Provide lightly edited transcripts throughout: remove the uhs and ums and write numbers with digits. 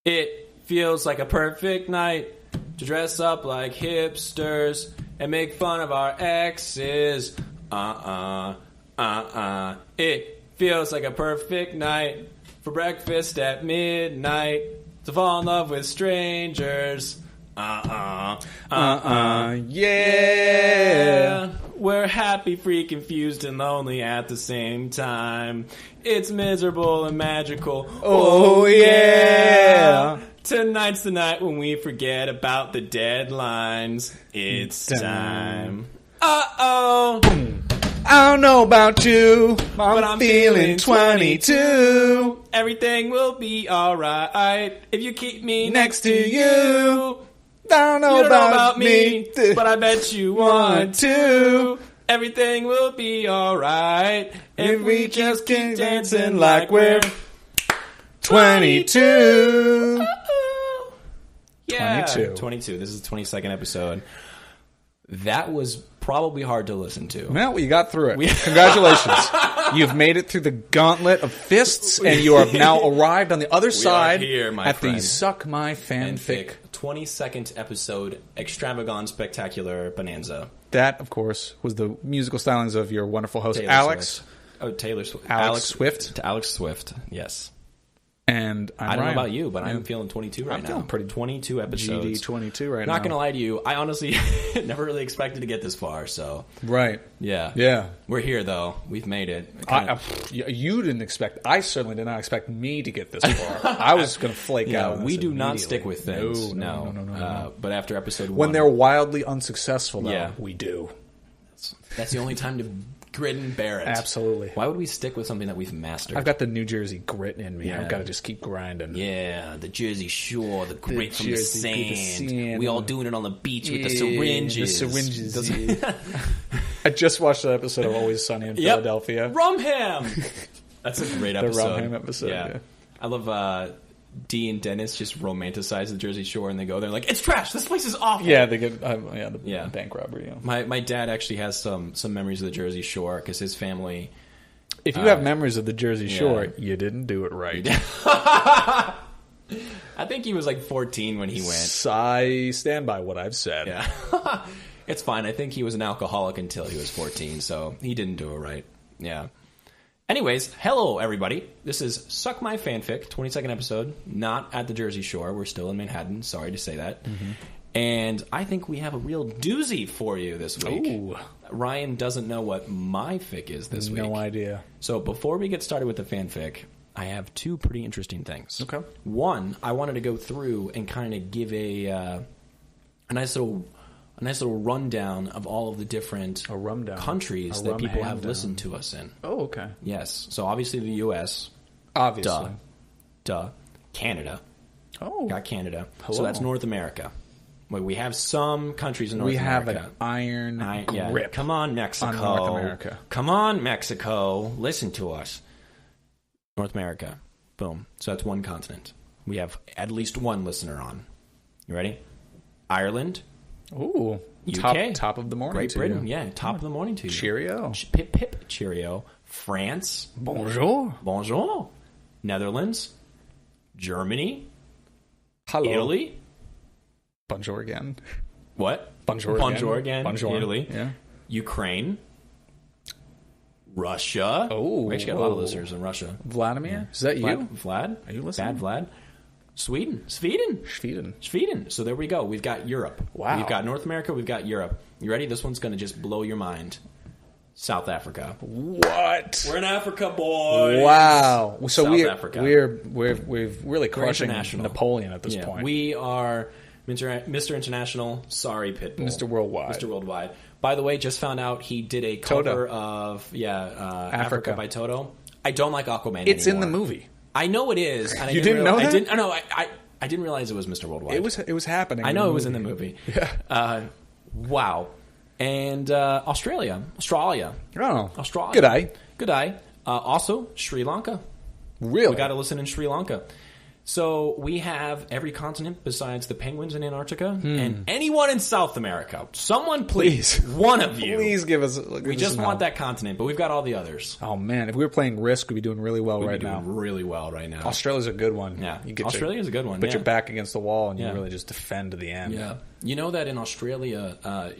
It feels like a perfect night to dress up like hipsters and make fun of our exes. It feels like a perfect night for breakfast at midnight to fall in love with strangers. Yeah. We're happy, free, confused, and lonely at the same time. It's miserable and magical. Oh, yeah. Tonight's the night when we forget about the deadlines. It's time. Uh-oh. I don't know about you, but I'm feeling 22. Everything will be alright if you keep me Next to you. I don't know You don't know about about me, but I bet you want to. to. Everything will be alright if we just keep dancing like we're 22. Yeah, 22. 22. This is the 22nd episode. That was probably hard to listen to. Well, you got through it. Congratulations. You've made it through the gauntlet of fists, and you have now arrived on the other side here, my at friend. the Suck My Fanfic. 22nd episode, extravagant, spectacular bonanza. That, of course, was the musical stylings of your wonderful host, Taylor Alex. Swift. Oh, Taylor Swift. Alex Swift. To Alex Swift, yes. And I don't know Ryan. about you, but I'm feeling 22 right now. I'm feeling pretty 22 episodes. GD 22 right now. Not going to lie to you, I honestly never really expected to get this far, so. Right. Yeah. Yeah. We're here, though. We've made it. You didn't expect... I certainly did not expect me to get this far. I was going to flake out. We do not stick with things. No. But after episode 1... When they're wildly unsuccessful, though, Yeah. we do. That's the only time to grit and bear it. Absolutely. Why would we stick with something that we've mastered? I've got the New Jersey grit in me. Yeah. I've got to just keep grinding. Yeah, the Jersey Shore, the grit from the Jersey, sand. the sand. We all doing it on the beach with the syringes. The syringes. I just watched that episode of Always Sunny in Philadelphia. Rumham! That's a great episode. The Rumham episode, yeah. I love Dee and Dennis just romanticize the Jersey Shore, and they go there like, it's trash, this place is awful. Yeah, they get the bank robbery. Yeah. My dad actually has some memories of the Jersey Shore because his family... If you have memories of the Jersey Shore, you didn't do it right. I think he was like 14 when he went. I stand by what I've said. Yeah. It's fine. I think he was an alcoholic until he was 14, so he didn't do it right. Yeah. Anyways, hello, everybody. This is Suck My Fanfic, 22nd episode. Not at the Jersey Shore. We're still in Manhattan. Sorry to say that. Mm-hmm. And I think we have a real doozy for you this week. Ooh. Ryan doesn't know what my fic is this week. No idea. So before we get started with the fanfic, I have two pretty interesting things. Okay. One, I wanted to go through and kind of give a nice little rundown of all of the different countries that people have listened to us in. Oh, okay. Yes. So obviously the U.S. Obviously. Duh. Canada. Oh. Got Canada. Hello. So that's North America. Well, we have some countries in North America. We have an iron grip. Come on, Mexico. On North America. Come on, Mexico. Listen to us. North America. Boom. So that's one continent. We have at least one listener on. You ready? Ireland. Ooh. UK. Top of the morning Great to Britain. you. Yeah, top of the morning to you. Cheerio. Pip, pip. Cheerio. France. Bonjour. Bonjour. Netherlands. Germany. Hello. Italy. Bonjour again. What? Bonjour again. Bonjour. Italy. Yeah. Ukraine. Russia. Oh. We actually got a lot of listeners in Russia. Vladimir? Yeah. Is that you? Vlad? Are you listening? Bad Vlad. Sweden. Sweden. So there we go. We've got Europe. Wow. We've got North America. We've got Europe. You ready? This one's going to just blow your mind. South Africa. What? We're in Africa, boys. Wow. So South Africa. we're really crushing international. Napoleon at this point. We are Mr. International. Sorry, Pitbull. Mr. Worldwide. Mr. Worldwide. By the way, just found out he did a cover of Africa by Toto. I don't like Aquaman It's anymore. in the movie. I know it is. And You didn't know that? I didn't realize it was Mr. Worldwide. It was happening. I know it was in the movie. Yeah. Wow. And Australia. Oh. Australia. Good eye. Good eye. Also, Sri Lanka. Really? We got to listen in Sri Lanka. So we have every continent besides the penguins in Antarctica and anyone in South America. Someone, please, one of you. Please give us. We just want that continent, but we've got all the others. Oh man, if we were playing Risk, we'd be doing really well right now. Really well right now. Australia's a good one. Yeah, Australia's a good one. Put your back against the wall and you really just defend to the end. Yeah, you know that in Australia,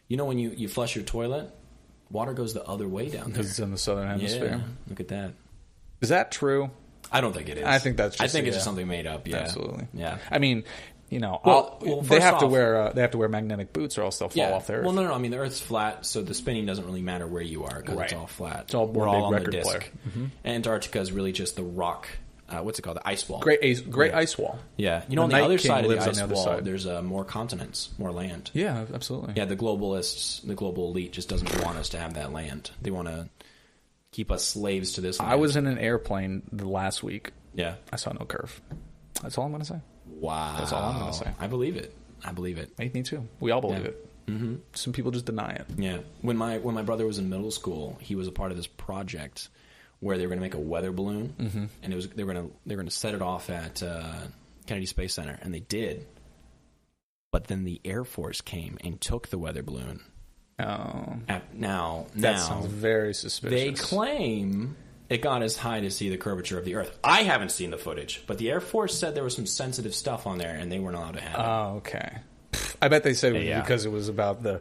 when you flush your toilet, water goes the other way down there because it's in the southern hemisphere. Yeah, look at that. Is that true? I don't think it is. I think that's. It's just something made up. Yeah, absolutely. Yeah, I mean, they have to wear magnetic boots or else they'll fall off the Earth. Well, no. I mean, the Earth's flat, so the spinning doesn't really matter where you are because it's all flat. It's all We're all on the record disc. player. Mm-hmm. Antarctica is really just the rock. What's it called? The ice wall. Great ice wall. Yeah, on the other side of the ice wall, there's more continents, more land. Yeah, absolutely. Yeah, the globalists, the global elite, just doesn't want us to have that land. They want to keep us slaves to this land. I was in an airplane the last week. Yeah. I saw no curve. That's all I'm going to say. Wow. That's all I'm going to say. I believe it. Me too. We all believe it. Mm-hmm. Some people just deny it. Yeah. When my brother was in middle school, he was a part of this project where they were going to make a weather balloon, and they were going to set it off at Kennedy Space Center, and they did. But then the Air Force came and took the weather balloon. Oh. Now that sounds very suspicious. They claim it got as high to see the curvature of the Earth. I haven't seen the footage, but the Air Force said there was some sensitive stuff on there, and they weren't allowed to have it. Oh, okay. I bet they said it was because it was about the,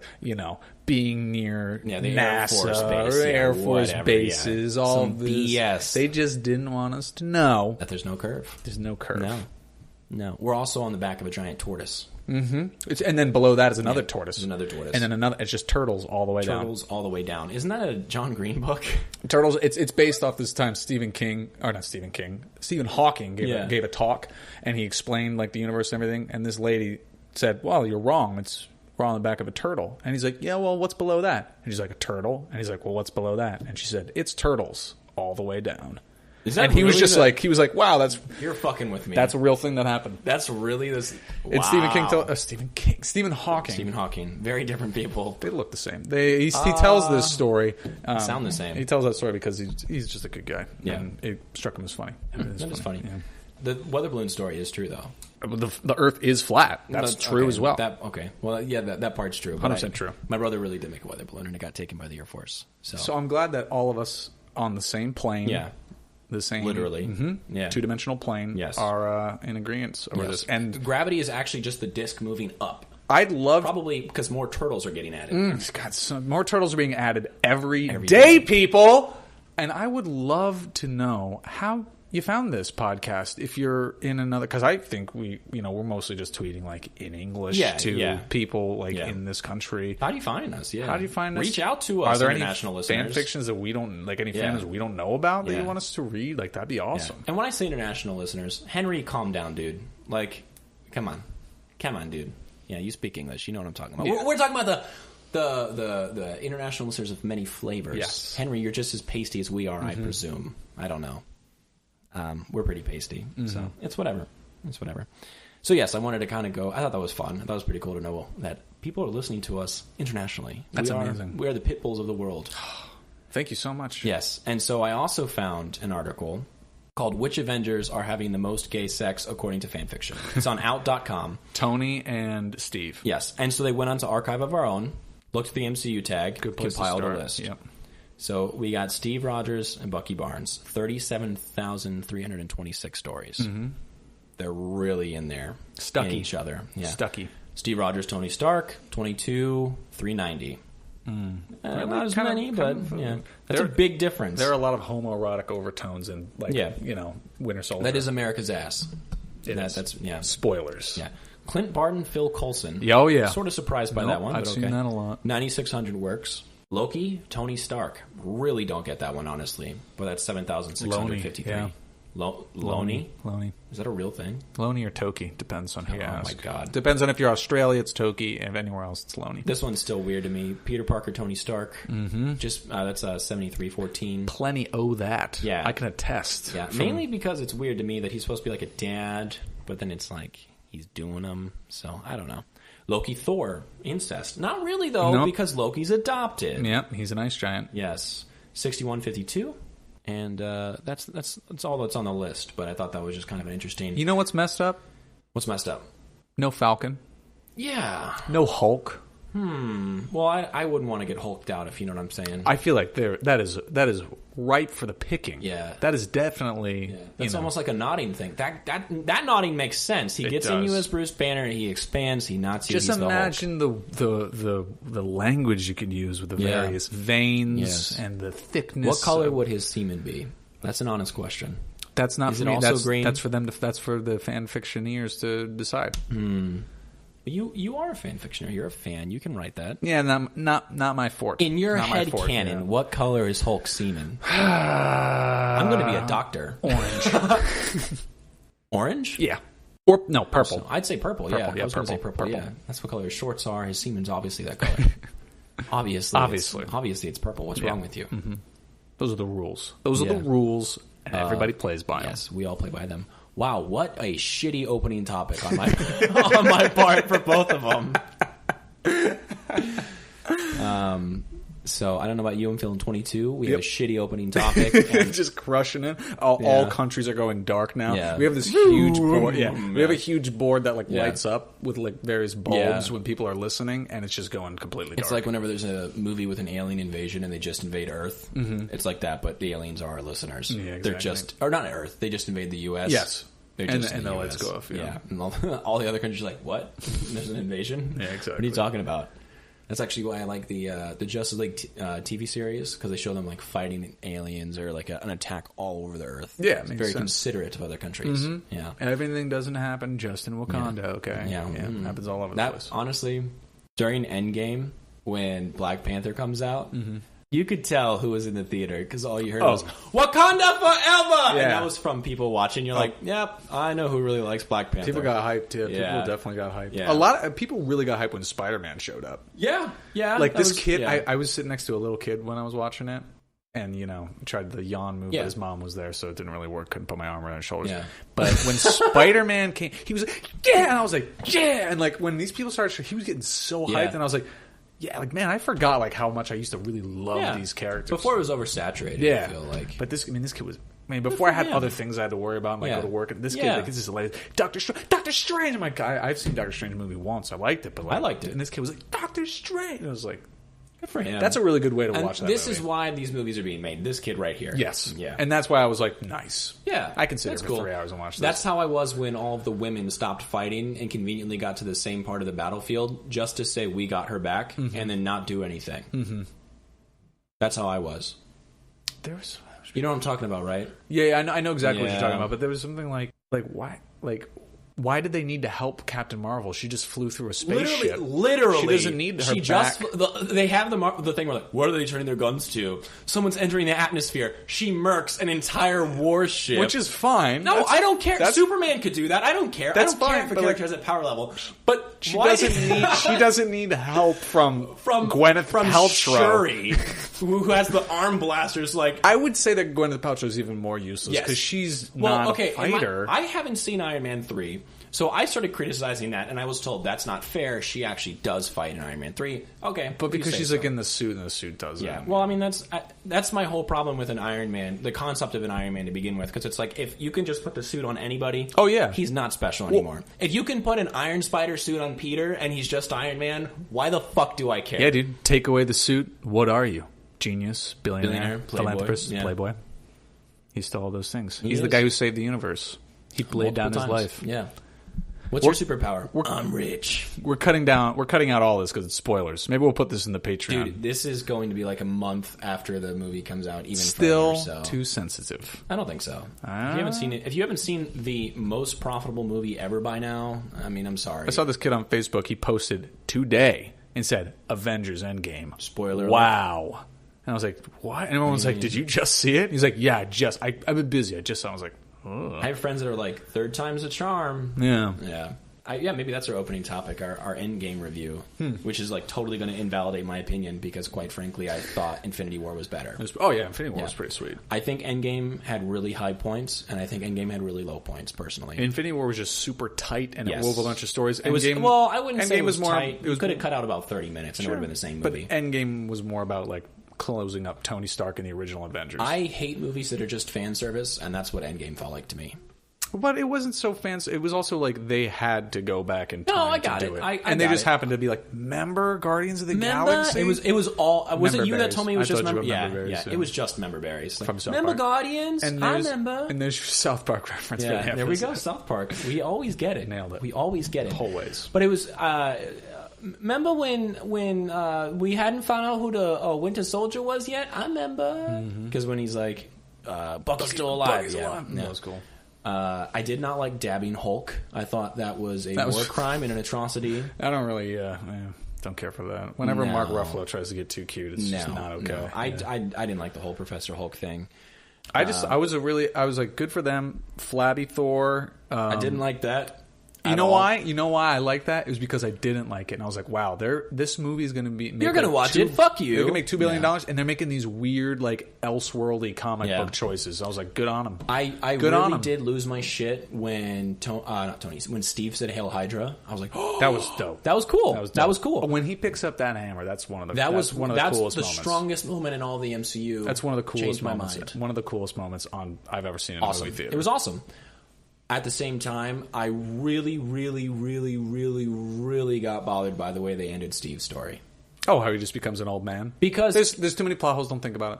being near the NASA Air Force bases, all some this. BS. They just didn't want us to know that there's no curve. There's no curve. No. We're also on the back of a giant tortoise. Mm-hmm. And then below that is another tortoise. There's another tortoise. And then another. It's just turtles all the way down. Turtles all the way down. Isn't that a John Green book? Turtles. It's based off this time Stephen Hawking gave a talk, and he explained the universe and everything. And this lady said, "Well, you're wrong. We're on the back of a turtle." And he's like, "Yeah, well, what's below that?" And she's like, "A turtle." And he's like, "Well, what's below that?" And she said, "It's turtles all the way down." And he was just he was like, "Wow, you're fucking with me." That's a real thing that happened. That's really this. Wow. It's Stephen Hawking. Stephen Hawking. Very different people. They look the same. He tells this story. Sound the same. He tells that story because he's just a good guy. Yeah, and it struck him as funny. That is funny. Yeah. The weather balloon story is true, though. The Earth is flat. That's true as well. Well, yeah, that part's true. 100% true. My brother really did make a weather balloon, and it got taken by the Air Force. So I'm glad that all of us on the same plane. Yeah. The same, literally, two-dimensional plane are in agreement over this. And gravity is actually just the disk moving up. I'd love probably because more turtles are getting added. God, more turtles are being added every day, people. And I would love to know how you found this podcast if you're in another, because I think we're mostly just tweeting in English to people in this country. How do you find us? Yeah, how do you find us? Reach out to us. Are there international any listeners? fan fictions that we don't any fans we don't know about that you want us to read? That'd be awesome. And when I say international listeners, Henry, calm down, dude. Come on, dude. Yeah, you speak English. You know what I'm talking about. Yeah. We're talking about the international listeners of many flavors. Yes. Henry, you're just as pasty as we are, I presume. I don't know. We're pretty pasty, so it's whatever. So yes, I wanted to kind of go. I thought that was fun. I thought it was pretty cool to know that people are listening to us internationally. That's amazing. We are the pit bulls of the world. Thank you so much. Yes, and so I also found an article called "Which Avengers Are Having the Most Gay Sex According to Fanfiction." It's on out.com. Tony and Steve. Yes, and so they went on to Archive of Our Own, looked at the MCU tag, compiled a list. Yep. So we got Steve Rogers and Bucky Barnes, 37,326 stories. Mm-hmm. They're really in there. Stucky. In each other. Yeah. Stucky. Steve Rogers, Tony Stark, 22,390. Not as many, but that's a big difference. There are a lot of homoerotic overtones in, Winter Soldier. That is America's ass. That's spoilers. Yeah. Clint Barton, Phil Coulson. Oh, yeah. Sort of surprised by that one. I've seen that a lot. 9,600 works. Loki, Tony Stark. Really don't get that one, honestly. But that's 7,653. Yeah. Loney? Is that a real thing? Loney or Toki. Depends on who you ask. Oh, my God. Depends on if you're Australia, it's Toki. And if anywhere else, it's Loney. This one's still weird to me. Peter Parker, Tony Stark. Mm-hmm. Just, that's 7314. Plenty owe that. Yeah. I can attest. Yeah. Mainly because it's weird to me that he's supposed to be like a dad, but then it's he's doing them. So, I don't know. Loki, Thor, incest. Not really, though, because Loki's adopted. Yep, he's an ice giant. Yes. 6152. And that's all that's on the list. But I thought that was just kind of an interesting. You know what's messed up? What's messed up? No Falcon. Yeah. No Hulk. Well, I wouldn't want to get hulked out, if you know what I'm saying. I feel like that is ripe for the picking. Yeah. That is definitely... Yeah. That's almost like a nodding thing. That nodding makes sense. He gets in you as Bruce Banner, he expands, he nods you. Just imagine the language you could use with the various veins and the thickness. What color would his semen be? That's an honest question. That's not Is for it me. also green? That's for them. That's for the fan fictioneers to decide. You are a fan fictioner. You're a fan. You can write that. Yeah, not my forte. In your head canon, what color is Hulk's semen? I'm going to be a doctor. Orange. Orange? Yeah. Or no, purple. I'd say purple. Yeah, I was going to say purple. Yeah, that's what color his shorts are. His semen's obviously that color. Obviously, it's purple. What's wrong with you? Mm-hmm. Those are the rules. Those are the rules, and everybody plays by them. Yes, we all play by them. Wow, what a shitty opening topic on my on my part for both of them. So I don't know about you. I'm feeling 22. We have a shitty opening topic. And just crushing it. All countries are going dark now. Yeah. We have this huge board. Yeah, we have a huge board that lights up with various bulbs when people are listening, and it's just going completely dark. It's like whenever there's a movie with an alien invasion and they just invade Earth. Mm-hmm. It's like that, but the aliens are our listeners. Yeah, exactly. They're just, or not Earth. They just invade the U.S. Yes. They're just and the lights go off. Yeah. And all the other countries are like, what? There's an invasion? Yeah, exactly. What are you talking about? That's actually why I like the Justice League TV series, because they show them like fighting aliens or like an attack all over the Earth. Yeah, it's very considerate of other countries. Mm-hmm. Yeah, everything doesn't happen just in Wakanda. Yeah. Okay, it happens all over the place. Honestly, during Endgame, when Black Panther comes out. Mm-hmm. You could tell who was in the theater because all you heard was "Wakanda forever," and that was from people watching. You're like, "Yep, I know who really likes Black Panther." People got hyped too. Yeah. People definitely got hyped. Yeah. A lot of people really got hyped when Spider-Man showed up. Yeah. Like this kid, I was sitting next to a little kid when I was watching it, and tried the yawn move, but his mom was there, so it didn't really work. Couldn't put my arm around his shoulders. Yeah. But when Spider-Man came, he was like, "Yeah," and I was like, "Yeah," and like when these people started, he was getting so hyped, and I was like. Yeah, like, man, I forgot, like, how much I used to really love these characters. Before it was oversaturated, I feel like. But this kid was... I mean, before I had other things I had to worry about, like, go to work, and this kid, like, this is hilarious. Doctor Strange! I'm like, I've seen Doctor Strange movie once. I liked it, but, like... I liked it. And this kid was like, Doctor Strange! And I was like... Good for him. That's a really good way to watch that This movie. is why these movies are being made. This kid right here. Yes. Yeah. And that's why I was like, nice. Yeah. I can sit here for 3 hours and watch this. That's how I was when all of the women stopped fighting and conveniently got to the same part of the battlefield just to say we got her back and then not do anything. Mm-hmm. That's how I was. You know what I'm talking about, right? Yeah, I know exactly what you're talking about, but there was something like why did they need to help Captain Marvel? She just flew through a spaceship. Literally. She doesn't need her back. They have the thing where, like, what are they turning their guns to? Someone's entering the atmosphere. She murks an entire warship. Which is fine. No, I don't care. Superman could do that. I don't care. That's I don't care if a character has a power level. But she doesn't need help from Gwyneth Paltrow. Shuri, who has the arm blasters. Like, I would say that Gwyneth Paltrow is even more useless because she's not a fighter. I haven't seen Iron Man 3. So I started criticizing that, and I was told that's not fair. She actually does fight in Iron Man 3. Okay. But because she's like in the suit, and the suit doesn't. Yeah. Well, I mean, that's my whole problem with an Iron Man, the concept of an Iron Man to begin with, because it's like, if you can just put the suit on anybody, he's not special anymore. If you can put an Iron Spider suit on Peter, and he's just Iron Man, why the fuck do I care? Yeah, dude. Take away the suit, what are you? Genius, billionaire philanthropist, playboy. He's still all those things. He's the guy who saved the universe. He laid down his life. Yeah. What's your superpower? I'm rich. We're cutting out all this because it's spoilers. Maybe we'll put this in the Patreon. Dude, this is going to be like a month after the movie comes out. Even still further, so. Too sensitive. I don't think so. If you haven't seen it, if you haven't seen the most profitable movie ever by now, I mean, I'm sorry. I saw this kid on Facebook. He posted today and said, "Avengers Endgame." Spoiler. Wow. And I was like, "What?" And everyone was like, "Did you just see it?" He's like, "Yeah, I've been busy. I just saw." I was like. Ugh. I have friends that are like, third time's a charm. Yeah. Yeah. Maybe that's our opening topic, our Endgame review, which is like totally going to invalidate my opinion because, quite frankly, I thought Infinity War was better. Infinity War was pretty sweet. I think Endgame had really high points, and I think Endgame had really low points, personally. Infinity War was just super tight, and it wove a bunch of stories. I wouldn't say it was tight. You could have cut out about 30 minutes, and it would have been the same movie. But Endgame was more about, like, closing up Tony Stark in the original Avengers. I hate movies that are just fan service, and that's what Endgame felt like to me. But it wasn't so fancy. It was also like they had to go back in time I got to do it. it. And they just happened to be like, remember Guardians of the Galaxy? It was all... Was it you Member that told me it was berries. just... I told you Yeah, about member berries, yeah. yeah. It was just member berries. From South Member Park. Guardians? And I remember. And there's your South Park reference. for the Yeah, there we go. episode. South Park. We always get it. Nailed it. We always get it. Always. But it was... remember when we hadn't found out who the Winter Soldier was yet? I remember. Because when he's like, Bucky's still alive. Bucky's yeah. alive. Yeah. That was cool. I did not like dabbing Hulk. I thought that was a war crime and an atrocity. I don't really... don't care for that. Whenever No. Mark Ruffalo tries to get too cute, it's just not okay. No. I didn't like the whole Professor Hulk thing. I was like, good for them. Flabby Thor. I didn't like that. You know why? You know why I like that? It was because I didn't like it, and I was like, "Wow, this movie is going to be." You're going to watch it. Fuck you. They're going to make $2 billion, and they're making these weird, like, elseworldly comic book choices. I was like, "Good on them." I really did lose my shit when when Steve said "Hail Hydra." I was like, "Oh, that was dope. That was cool. That was cool." When he picks up that hammer, that's one of the that's coolest the moments. strongest moment in all the MCU. That's one of the coolest moments. Mind. One of the coolest moments I've ever seen in a movie theater. It was awesome. At the same time, I really, really, really, really, really got bothered by the way they ended Steve's story. Oh, how he just becomes an old man? Because there's too many plot holes. Don't think about it.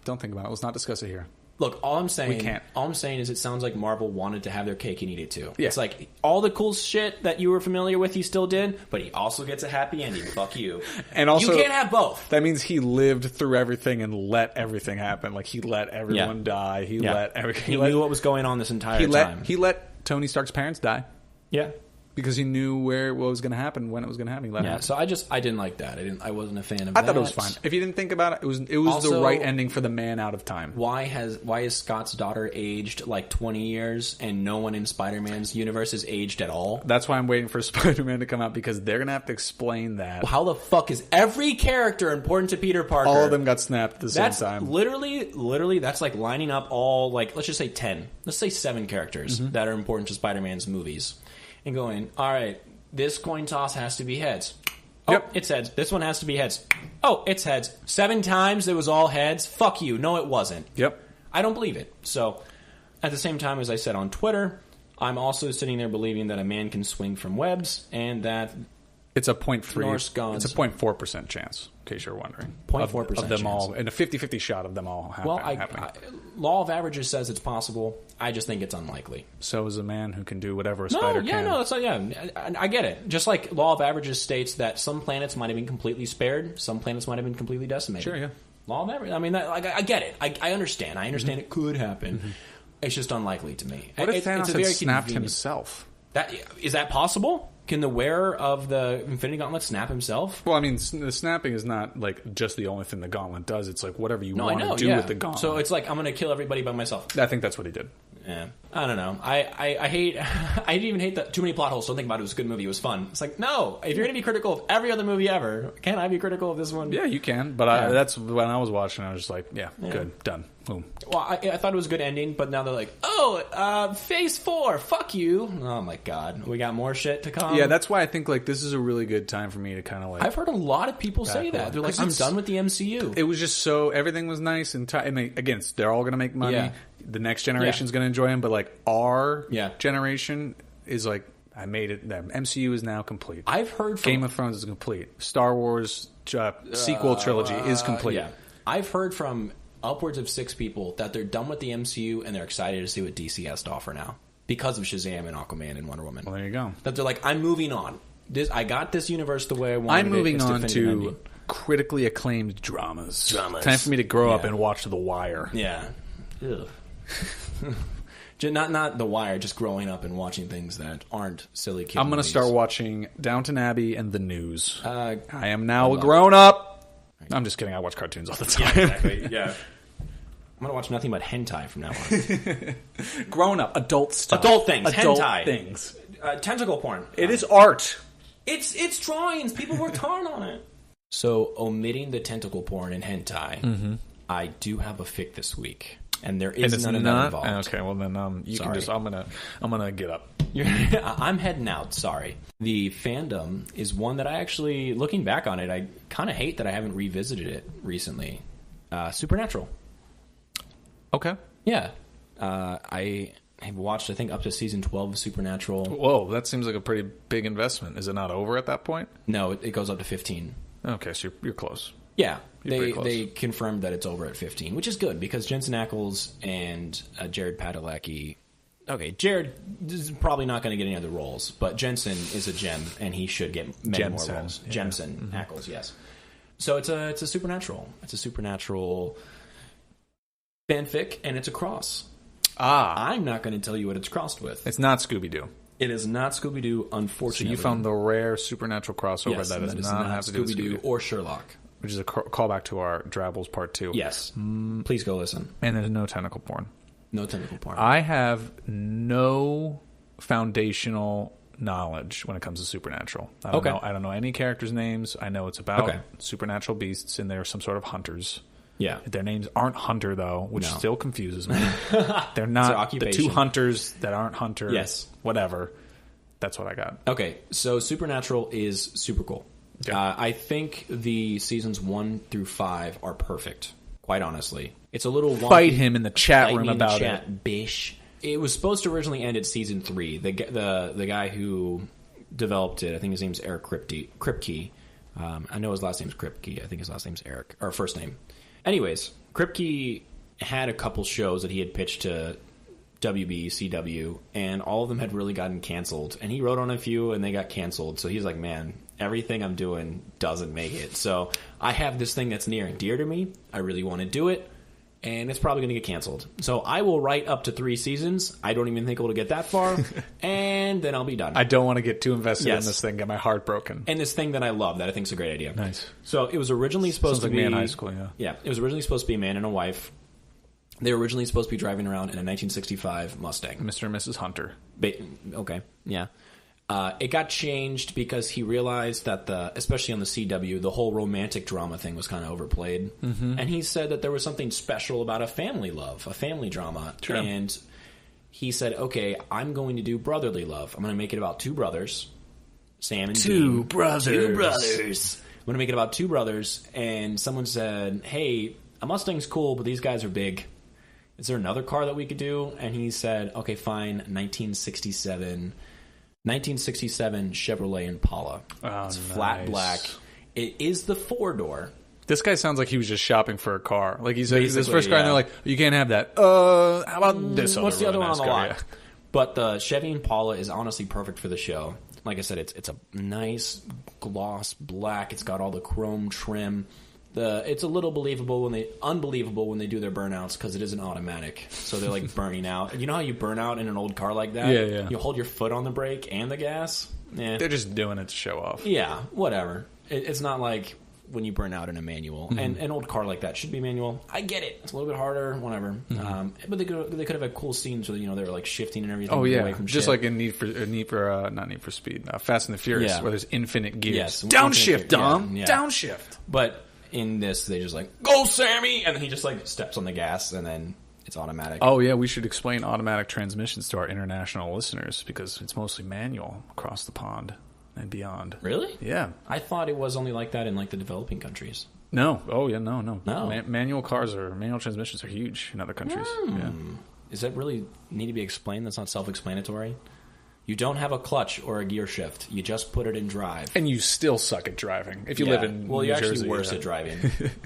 Don't think about it. Let's not discuss it here. Look, all I'm saying is it sounds like Marvel wanted to have their cake and eat it too. Yeah. It's like all the cool shit that you were familiar with, he still did, but he also gets a happy ending. Fuck you. And also, you can't have both. That means he lived through everything and let everything happen. Like he let everyone die. He let everything. He knew what was going on this entire time. He let Tony Stark's parents die. Yeah. Because he knew what was going to happen, when it was going to happen. He let it happen. So I didn't like that. I wasn't a fan of that. I thought it was fine. If you didn't think about it, it was also, the right ending for the man out of time. Why is Scott's daughter aged like 20 years and no one in Spider-Man's universe is aged at all? That's why I'm waiting for Spider-Man to come out, because they're going to have to explain that. How the fuck is every character important to Peter Parker? All of them got snapped at the same time. Literally, that's like lining up all, like, let's just say 10. Let's say 7 characters that are important to Spider-Man's movies. And going, all right, this coin toss has to be heads. Oh, it's heads. This one has to be heads. Oh, it's heads. 7 times it was all heads. Fuck you. No, it wasn't. Yep. I don't believe it. So, at the same time, as I said on Twitter, I'm also sitting there believing that a man can swing from webs and that it's a 0.3. Norse gods. It's a 0.4% chance, in case you're wondering. 0.4% of them chance. all, and a 50-50 shot of them all happening. Law of averages says it's possible. I just think it's unlikely. So is a man who can do whatever a spider can. I get it. Just like law of averages states that some planets might have been completely spared, some planets might have been completely decimated. Sure, yeah. Law of averages. I mean, I get it. I understand. I understand it could happen. It's just unlikely to me. What if Thanos had snapped himself? Is that possible? Can the wearer of the Infinity Gauntlet snap himself? Well, I mean, the snapping is not like just the only thing the gauntlet does. It's like whatever you want to do with the gauntlet. So it's like, I'm going to kill everybody by myself. I think that's what he did. Yeah. I don't know. I hate... I didn't even hate the too many plot holes. Don't think about it. It was a good movie. It was fun. It's like, no. If you're going to be critical of every other movie ever, can't I be critical of this one? Yeah, you can. But that's when I was watching, I was just like, yeah. Good. Done. Boom. Well, I thought it was a good ending, but now they're like, Phase 4, fuck you. Oh my god, we got more shit to come. Yeah, that's why I think like this is a really good time for me to kind of like... I've heard a lot of people say that. They're like, I'm done with the MCU. It was just so... Everything was nice and... I mean, again, they're all going to make money. Yeah. The next generation's going to enjoy them, but like our generation is like... I made it. The MCU is now complete. I've heard from... Game of Thrones is complete. Star Wars sequel trilogy is complete. Yeah. I've heard from upwards of 6 people that they're done with the MCU and they're excited to see what DC has to offer now because of Shazam and Aquaman and Wonder Woman. Well, there you go. That they're like, I'm moving on. I got this universe the way I wanted. I'm moving on to critically acclaimed dramas. Time for me to grow up and watch The Wire. Yeah. Ugh. Not The Wire, just growing up and watching things that aren't silly kids. I'm going to start watching Downton Abbey and The News. I am now a grown up. I'm just kidding. I watch cartoons all the time. Yeah, exactly. Yeah. I'm going to watch nothing but hentai from now on. Grown up. Adult stuff. Adult things. Adult hentai. Things. Tentacle porn. It is art. It's drawings. People worked hard on it. So, omitting the tentacle porn and hentai, I do have a fic this week. And there is none of that involved. Okay, well then you can just... I'm gonna get up. I'm heading out, sorry. The fandom is one that I actually, looking back on it, I kind of hate that I haven't revisited it recently. Supernatural. Okay. Yeah. I have watched, I think, up to season 12 of Supernatural. Whoa, that seems like a pretty big investment. Is it not over at that point? No, it goes up to 15. Okay, so you're close. Yeah, pretty close. they confirmed that it's over at 15, which is good because Jensen Ackles and Jared Padalecki. Okay, Jared is probably not going to get any other roles, but Jensen is a gem, and he should get many more roles. Yeah. Jensen Ackles, yes. So it's a Supernatural. It's a Supernatural fanfic, and it's a cross. I'm not going to tell you what it's crossed with. It's not Scooby-Doo. It is not Scooby-Doo, unfortunately. So you found the rare Supernatural crossover yes, that does not have to do with Scooby-Doo or Sherlock. Which is a callback to our Drabbles Part 2. Yes. Please go listen. And there's no tentacle porn. No tentacle porn. I have no foundational knowledge when it comes to Supernatural. I don't know any characters' names. I know it's about supernatural beasts, and they're some sort of hunters. Yeah. Their names aren't Hunter, though, which still confuses me. They're not the two hunters that aren't Hunter. Yes. Whatever. That's what I got. Okay, so Supernatural is super cool. Okay. I think the seasons 1 through 5 are perfect, quite honestly. It's a little wonky. Fight him in the chat room about it. Bish. It was supposed to originally end at season 3. The guy who developed it, I think his name's Eric Kripke. I know his last name's Kripke. I think his last name's Eric, or first name. Anyways, Kripke had a couple shows that he had pitched to WB, CW, and all of them had really gotten canceled. And he wrote on a few, and they got canceled. So he's like, man, everything I'm doing doesn't make it. So I have this thing that's near and dear to me. I really want to do it, and it's probably going to get canceled. So I will write up to 3 seasons. I don't even think it will get that far, and then I'll be done. I don't want to get too invested in this thing, get my heart broken. And this thing that I love, that I think is a great idea. Nice. So it was originally supposed to be... Sounds like Me in High School, yeah. Yeah, it was originally supposed to be a man and a wife. They were originally supposed to be driving around in a 1965 Mustang. Mr. and Mrs. Hunter. Okay, yeah. It got changed because he realized that, especially on the CW, the whole romantic drama thing was kind of overplayed. Mm-hmm. And he said that there was something special about a family love, a family drama. True. And he said, okay, I'm going to do brotherly love. I'm going to make it about 2 brothers, Sam and Dean. 2 brothers. 2 brothers. I'm going to make it about 2 brothers. And someone said, hey, a Mustang's cool, but these guys are big. Is there another car that we could do? And he said, okay, fine, 1967 Chevrolet Impala. Oh, it's flat black. It is the 4-door. This guy sounds like he was just shopping for a car. Like he's this first car, and they're like, you can't have that. How about this other What's the other one on the lot? Yeah. But the Chevy Impala is honestly perfect for the show. Like I said, it's a nice gloss black. It's got all the chrome trim. It's a little unbelievable when they do their burnouts because it isn't automatic, so they're like burning out. You know how you burn out in an old car like that? Yeah. You hold your foot on the brake and the gas. They're just doing it to show off. Yeah, whatever. It's not like when you burn out in a manual, and an old car like that should be manual. I get it; it's a little bit harder, whatever. But they could have had cool scenes where they were like shifting and everything. Oh yeah, away from just shit. like in not Need for Speed, Fast and the Furious, where there's infinite gears. Yes, downshift, Dom, yeah. downshift. But in this, they just like, go, Sammy! And then he just like steps on the gas, and then it's automatic. Oh, yeah, we should explain automatic transmissions to our international listeners because it's mostly manual across the pond and beyond. Really? Yeah. I thought it was only like that in like the developing countries. No. Oh, yeah, no. No. Manual transmissions are huge in other countries. Yeah. Does that really need to be explained? That's not self-explanatory? You don't have a clutch or a gear shift. You just put it in drive. And you still suck at driving. If you live in New you're Jersey, actually worse at driving.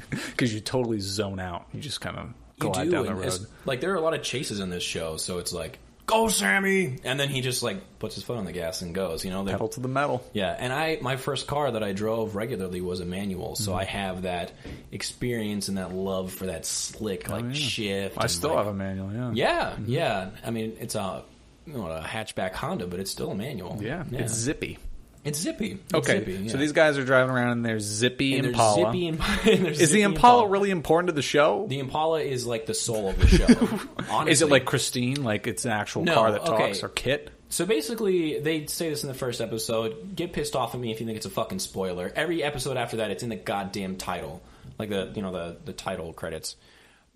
Because you totally zone out. You just kind of glide down the road. Like, there are a lot of chases in this show, so it's like, go, Sammy! And then he just, like, puts his foot on the gas and goes, Pedal to the metal. Yeah, and my first car that I drove regularly was a manual, so I have that experience and that love for that slick, shift. I still have a manual, Yeah, yeah. I mean, it's a hatchback Honda, but it's still a manual. Yeah. It's zippy. It's zippy. So these guys are driving around in their zippy Impala. Is the Impala really important to the show? The Impala is like the soul of the show. Honestly. Is it like Christine? Like it's an actual car that talks? Or Kit? So basically, they say this in the first episode. Get pissed off at me if you think it's a fucking spoiler. Every episode after that, it's in the goddamn title. Like the title credits.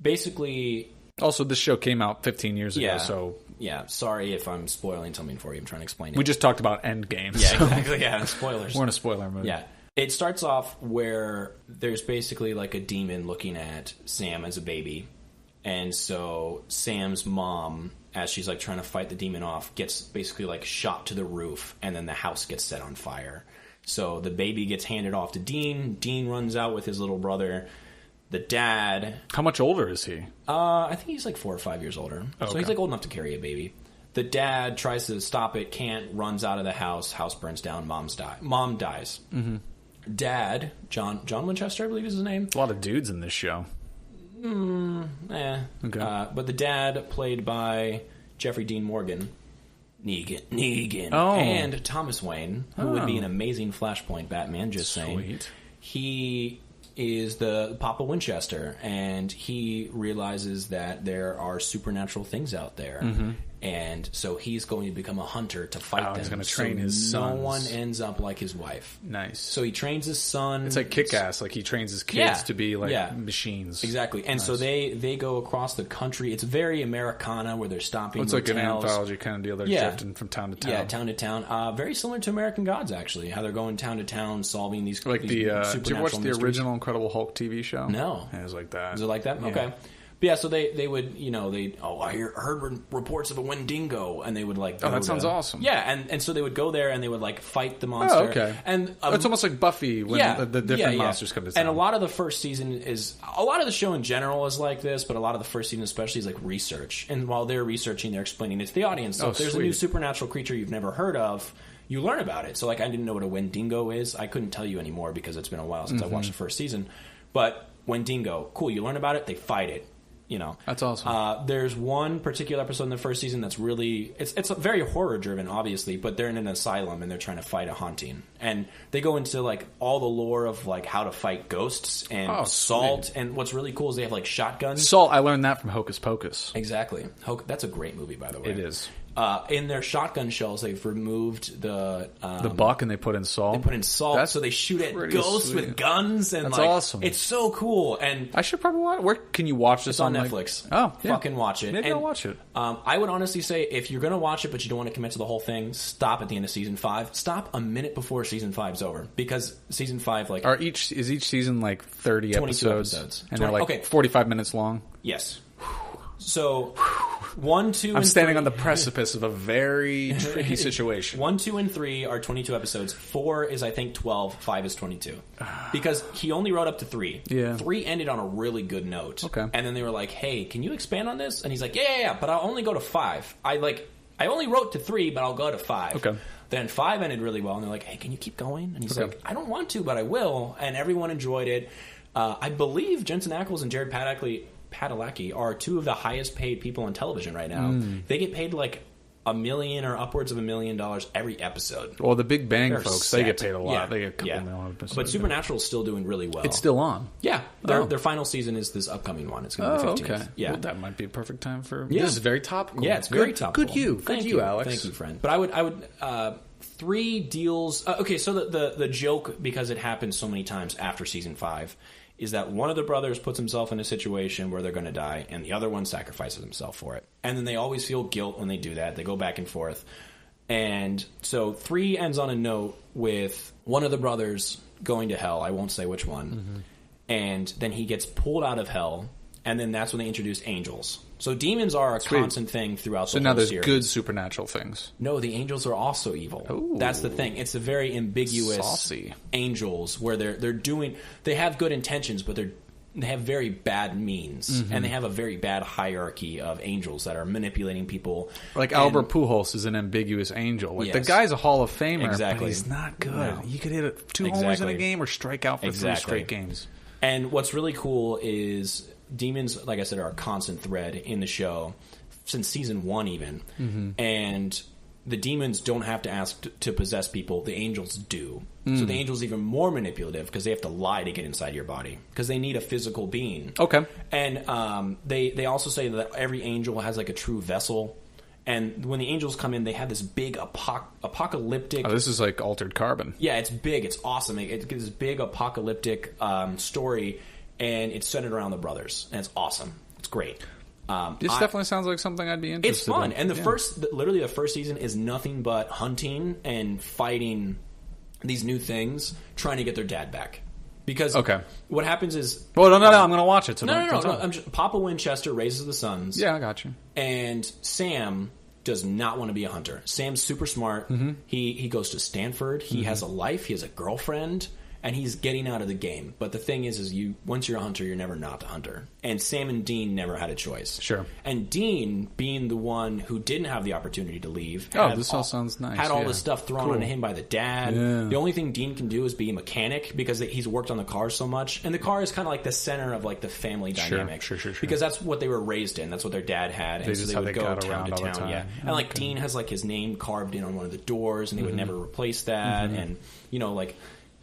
Basically... Also, this show came out 15 years ago, so... Yeah, sorry if I'm spoiling something for you. I'm trying to explain it. We just talked about Endgame. Yeah, exactly. Yeah, spoilers. We're in a spoiler mood. Yeah. It starts off where there's basically like a demon looking at Sam as a baby. And so Sam's mom, as she's like trying to fight the demon off, gets basically like shot to the roof, and then the house gets set on fire. So the baby gets handed off to Dean. Dean runs out with his little brother. The dad... How much older is he? I think he's like 4 or 5 years older. Okay. So he's like old enough to carry a baby. The dad tries to stop it, can't, runs out of the house. House burns down. Mom dies. Mm-hmm. Dad, John Winchester, I believe is his name. A lot of dudes in this show. Okay. But the dad, played by Jeffrey Dean Morgan, Negan, and Thomas Wayne, who would be an amazing Flashpoint Batman, just saying. He is the Papa Winchester, and he realizes that there are supernatural things out there. Mm-hmm. And so he's going to become a hunter to fight them. He's going to train his sons. No one ends up like his wife. Nice. So he trains his son. It's like Kick-Ass. Like he trains his kids to be like machines. Exactly. And so they go across the country. It's very Americana, where they're stopping It's motels. like an anthology kind of deal. They're drifting from town to town. Yeah, town to town. Very similar to American Gods, actually. How they're going town to town, solving these like these did supernatural you watch the mysteries. original Incredible Hulk TV show? No. It was like that. Is it like that? Yeah. Okay. But yeah, so they would, I heard reports of a Wendigo, and they would like go that sounds awesome. Yeah, and so they would go there and they would like fight the monster. Oh, okay. And it's almost like Buffy when the different monsters come to town. And a lot of the first season a lot of the show in general is like this, but a lot of the first season especially is like research. And while they're researching, they're explaining it to the audience. So if there's a new supernatural creature you've never heard of, you learn about it. So like I didn't know what a Wendigo is. I couldn't tell you anymore because it's been a while since I watched the first season. But Wendigo, cool, you learn about it, they fight it. That's awesome. There's one particular episode in the first season that's really it's very horror driven, obviously, but they're in an asylum and they're trying to fight a haunting, and they go into like all the lore of like how to fight ghosts and assault. Sweet. And what's really cool is they have like shotguns. Salt. I learned that from Hocus Pocus. Exactly. That's a great movie, by the way. It is. In their shotgun shells, they've removed the buck, and they put in salt. They put in salt, That's so they shoot at ghosts with guns, and that's like, awesome. It's so cool. And I should probably watch. Where can you watch this? It's on Netflix. Oh, yeah. Fucking watch it. Maybe I'll watch it. I would honestly say if you're going to watch it, but you don't want to commit to the whole thing, stop at the end of season 5. Stop a minute before season 5's over, because season 5 like is each season like 30 episodes, and they're like 45 minutes long. Yes. So 1, 2, I'm and standing 3. on the precipice of a very tricky situation. 1, 2, and 3 are 22 episodes. 4 is, I think, 12. 5 is 22. Because he only wrote up to 3. Yeah. 3 ended on a really good note. Okay. And then they were like, hey, can you expand on this? And he's like, yeah, but I'll only go to 5. I only wrote to 3, but I'll go to 5. Okay. Then 5 ended really well, and they're like, hey, can you keep going? And he's like, I don't want to, but I will. And everyone enjoyed it. I believe Jensen Ackles and Jared Padalecki are 2 of the highest paid people on television right now. They get paid like $1 million or upwards of $1 million every episode. Well, the Big Bang They're folks, set. they get paid a lot. Yeah. They get a couple million episodes. But Supernatural's still doing really well. It's still on. Yeah. Their final season is this upcoming one. It's going to be the 15th. Okay. Yeah. Well, that might be a perfect time for... Yeah. This is very topical. Yeah, it's very topical. Good you, Alex. Thank you, friend. But I would 3 deals... okay, so the joke, because it happens so many times after season 5, is that one of the brothers puts himself in a situation where they're going to die, and the other one sacrifices himself for it. And then they always feel guilt when they do that. They go back and forth. And so 3 ends on a note with one of the brothers going to hell. I won't say which one. Mm-hmm. And then he gets pulled out of hell, and then that's when they introduce angels. So demons are a constant thing throughout the whole series. So now there's series. good supernatural things. No, the angels are also evil. Ooh. That's the thing. It's a very ambiguous Saucy. angels where they have good intentions, but they have very bad means, and they have a very bad hierarchy of angels that are manipulating people. Like Albert Pujols is an ambiguous angel. Like the guy's a Hall of Famer, but he's not good. No. He could hit 2 homers in a game or strike out for 3 straight games. And what's really cool is demons, like I said, are a constant thread in the show since season 1 even. Mm-hmm. And the demons don't have to ask to possess people. The angels do. So the angels are even more manipulative because they have to lie to get inside your body because they need a physical being. Okay. And they also say that every angel has like a true vessel. And when the angels come in, they have this big apocalyptic... Oh, this is like Altered Carbon. Yeah, it's big. It's awesome. It gives this big apocalyptic story, and it's centered around the brothers. And it's awesome. It's great. This definitely sounds like something I'd be interested in. It's fun. And literally the first season is nothing but hunting and fighting these new things trying to get their dad back. Because what happens is... Well, no, I'm going to watch it. So no. Papa Winchester raises the sons. Yeah, I got you. And Sam does not want to be a hunter. Sam's super smart. Mm-hmm. He goes to Stanford. He has a life. He has a girlfriend. And he's getting out of the game. But the thing is once you're a hunter, you're never not a hunter. And Sam and Dean never had a choice. Sure. And Dean, being the one who didn't have the opportunity to leave... this all sounds nice. Had all this stuff thrown onto him by the dad. Yeah. The only thing Dean can do is be a mechanic because he's worked on the car so much. And the car is kind of like the center of like the family dynamic. Sure. Because that's what they were raised in. That's what their dad had. And so they would go town to town. Yeah. And like Dean has like his name carved in on one of the doors and they would never replace that. And, like...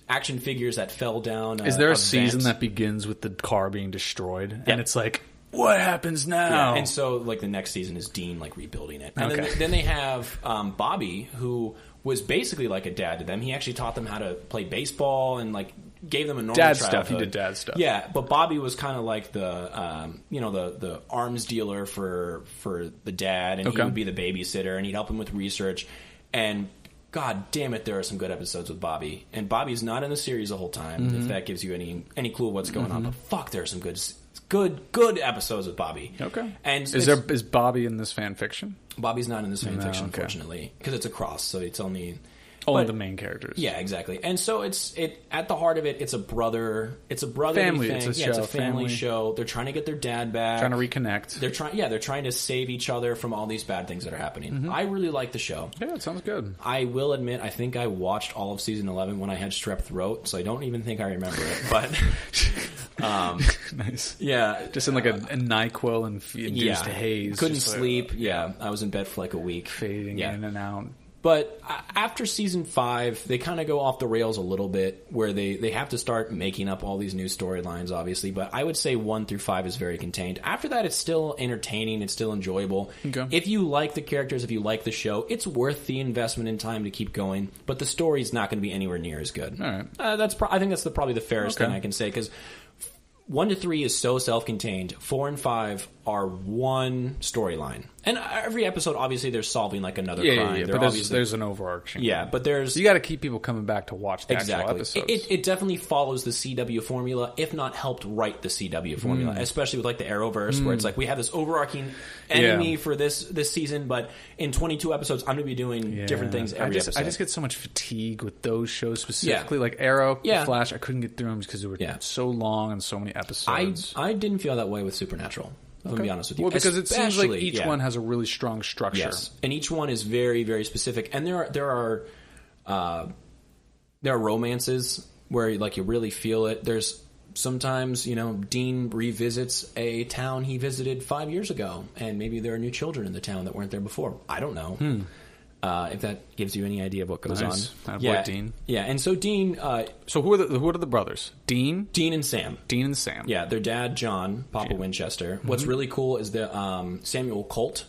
action figures that fell down. Is there a season that begins with the car being destroyed? Yeah. And it's like, what happens now? Yeah. And so, like, the next season is Dean, like, rebuilding it. And then they have Bobby, who was basically like a dad to them. He actually taught them how to play baseball and, like, gave them a normal dad childhood. Stuff. He did dad stuff. Yeah, but Bobby was kind of like the, the arms dealer for the dad, and he would be the babysitter, and he'd help him with research. And God damn it, there are some good episodes with Bobby. And Bobby's not in the series the whole time, if that gives you any clue of what's going on. But fuck, there are some good episodes with Bobby. Okay. And is Bobby in this fan fiction? Bobby's not in this fan fiction, unfortunately. Because it's a cross, so it's only... Only the main characters. Yeah, exactly. And so at the heart of it, it's a brotherly family thing. It's a family show. They're trying to get their dad back. Trying to reconnect. They're trying to save each other from all these bad things that are happening. I really like the show. Yeah, it sounds good. I will admit, I think I watched all of season 11 when I had strep throat, so I don't even think I remember it. But nice. Yeah. Just in like a NyQuil and induced haze. Couldn't sleep. I was in bed for like a week. Fading in and out. But after season 5, they kind of go off the rails a little bit, where they have to start making up all these new storylines, obviously. But I would say 1 through 5 is very contained. After that, it's still entertaining. It's still enjoyable. Okay. If you like the characters, if you like the show, it's worth the investment in time to keep going. But the story's not going to be anywhere near as good. All right. I think that's probably the fairest thing I can say, because 1 to 3 is so self-contained. 4 and 5 are one storyline. And every episode, obviously, they're solving like another crime. Yeah, but there's an overarching. Yeah, but there's... You got to keep people coming back to watch the actual episodes. It definitely follows the CW formula, if not helped write the CW formula, especially with like the Arrowverse, where it's like we have this overarching enemy for this season, but in 22 episodes, I'm going to be doing different things every episode. I just get so much fatigue with those shows specifically, like Arrow, Flash. I couldn't get through them because they were so long and so many episodes. I didn't feel that way with Supernatural. I'm going to be honest with you. Well, because it seems like each one has a really strong structure. Yes, and each one is very, very specific. And there are romances where like you really feel it. There's sometimes, Dean revisits a town he visited 5 years ago, and maybe there are new children in the town that weren't there before. I don't know. If that gives you any idea of what goes on. Dean. Yeah, and so Dean... so who are the brothers? Dean? Dean and Sam. Dean and Sam. Yeah, their dad, John, Papa Winchester. What's really cool is that Samuel Colt,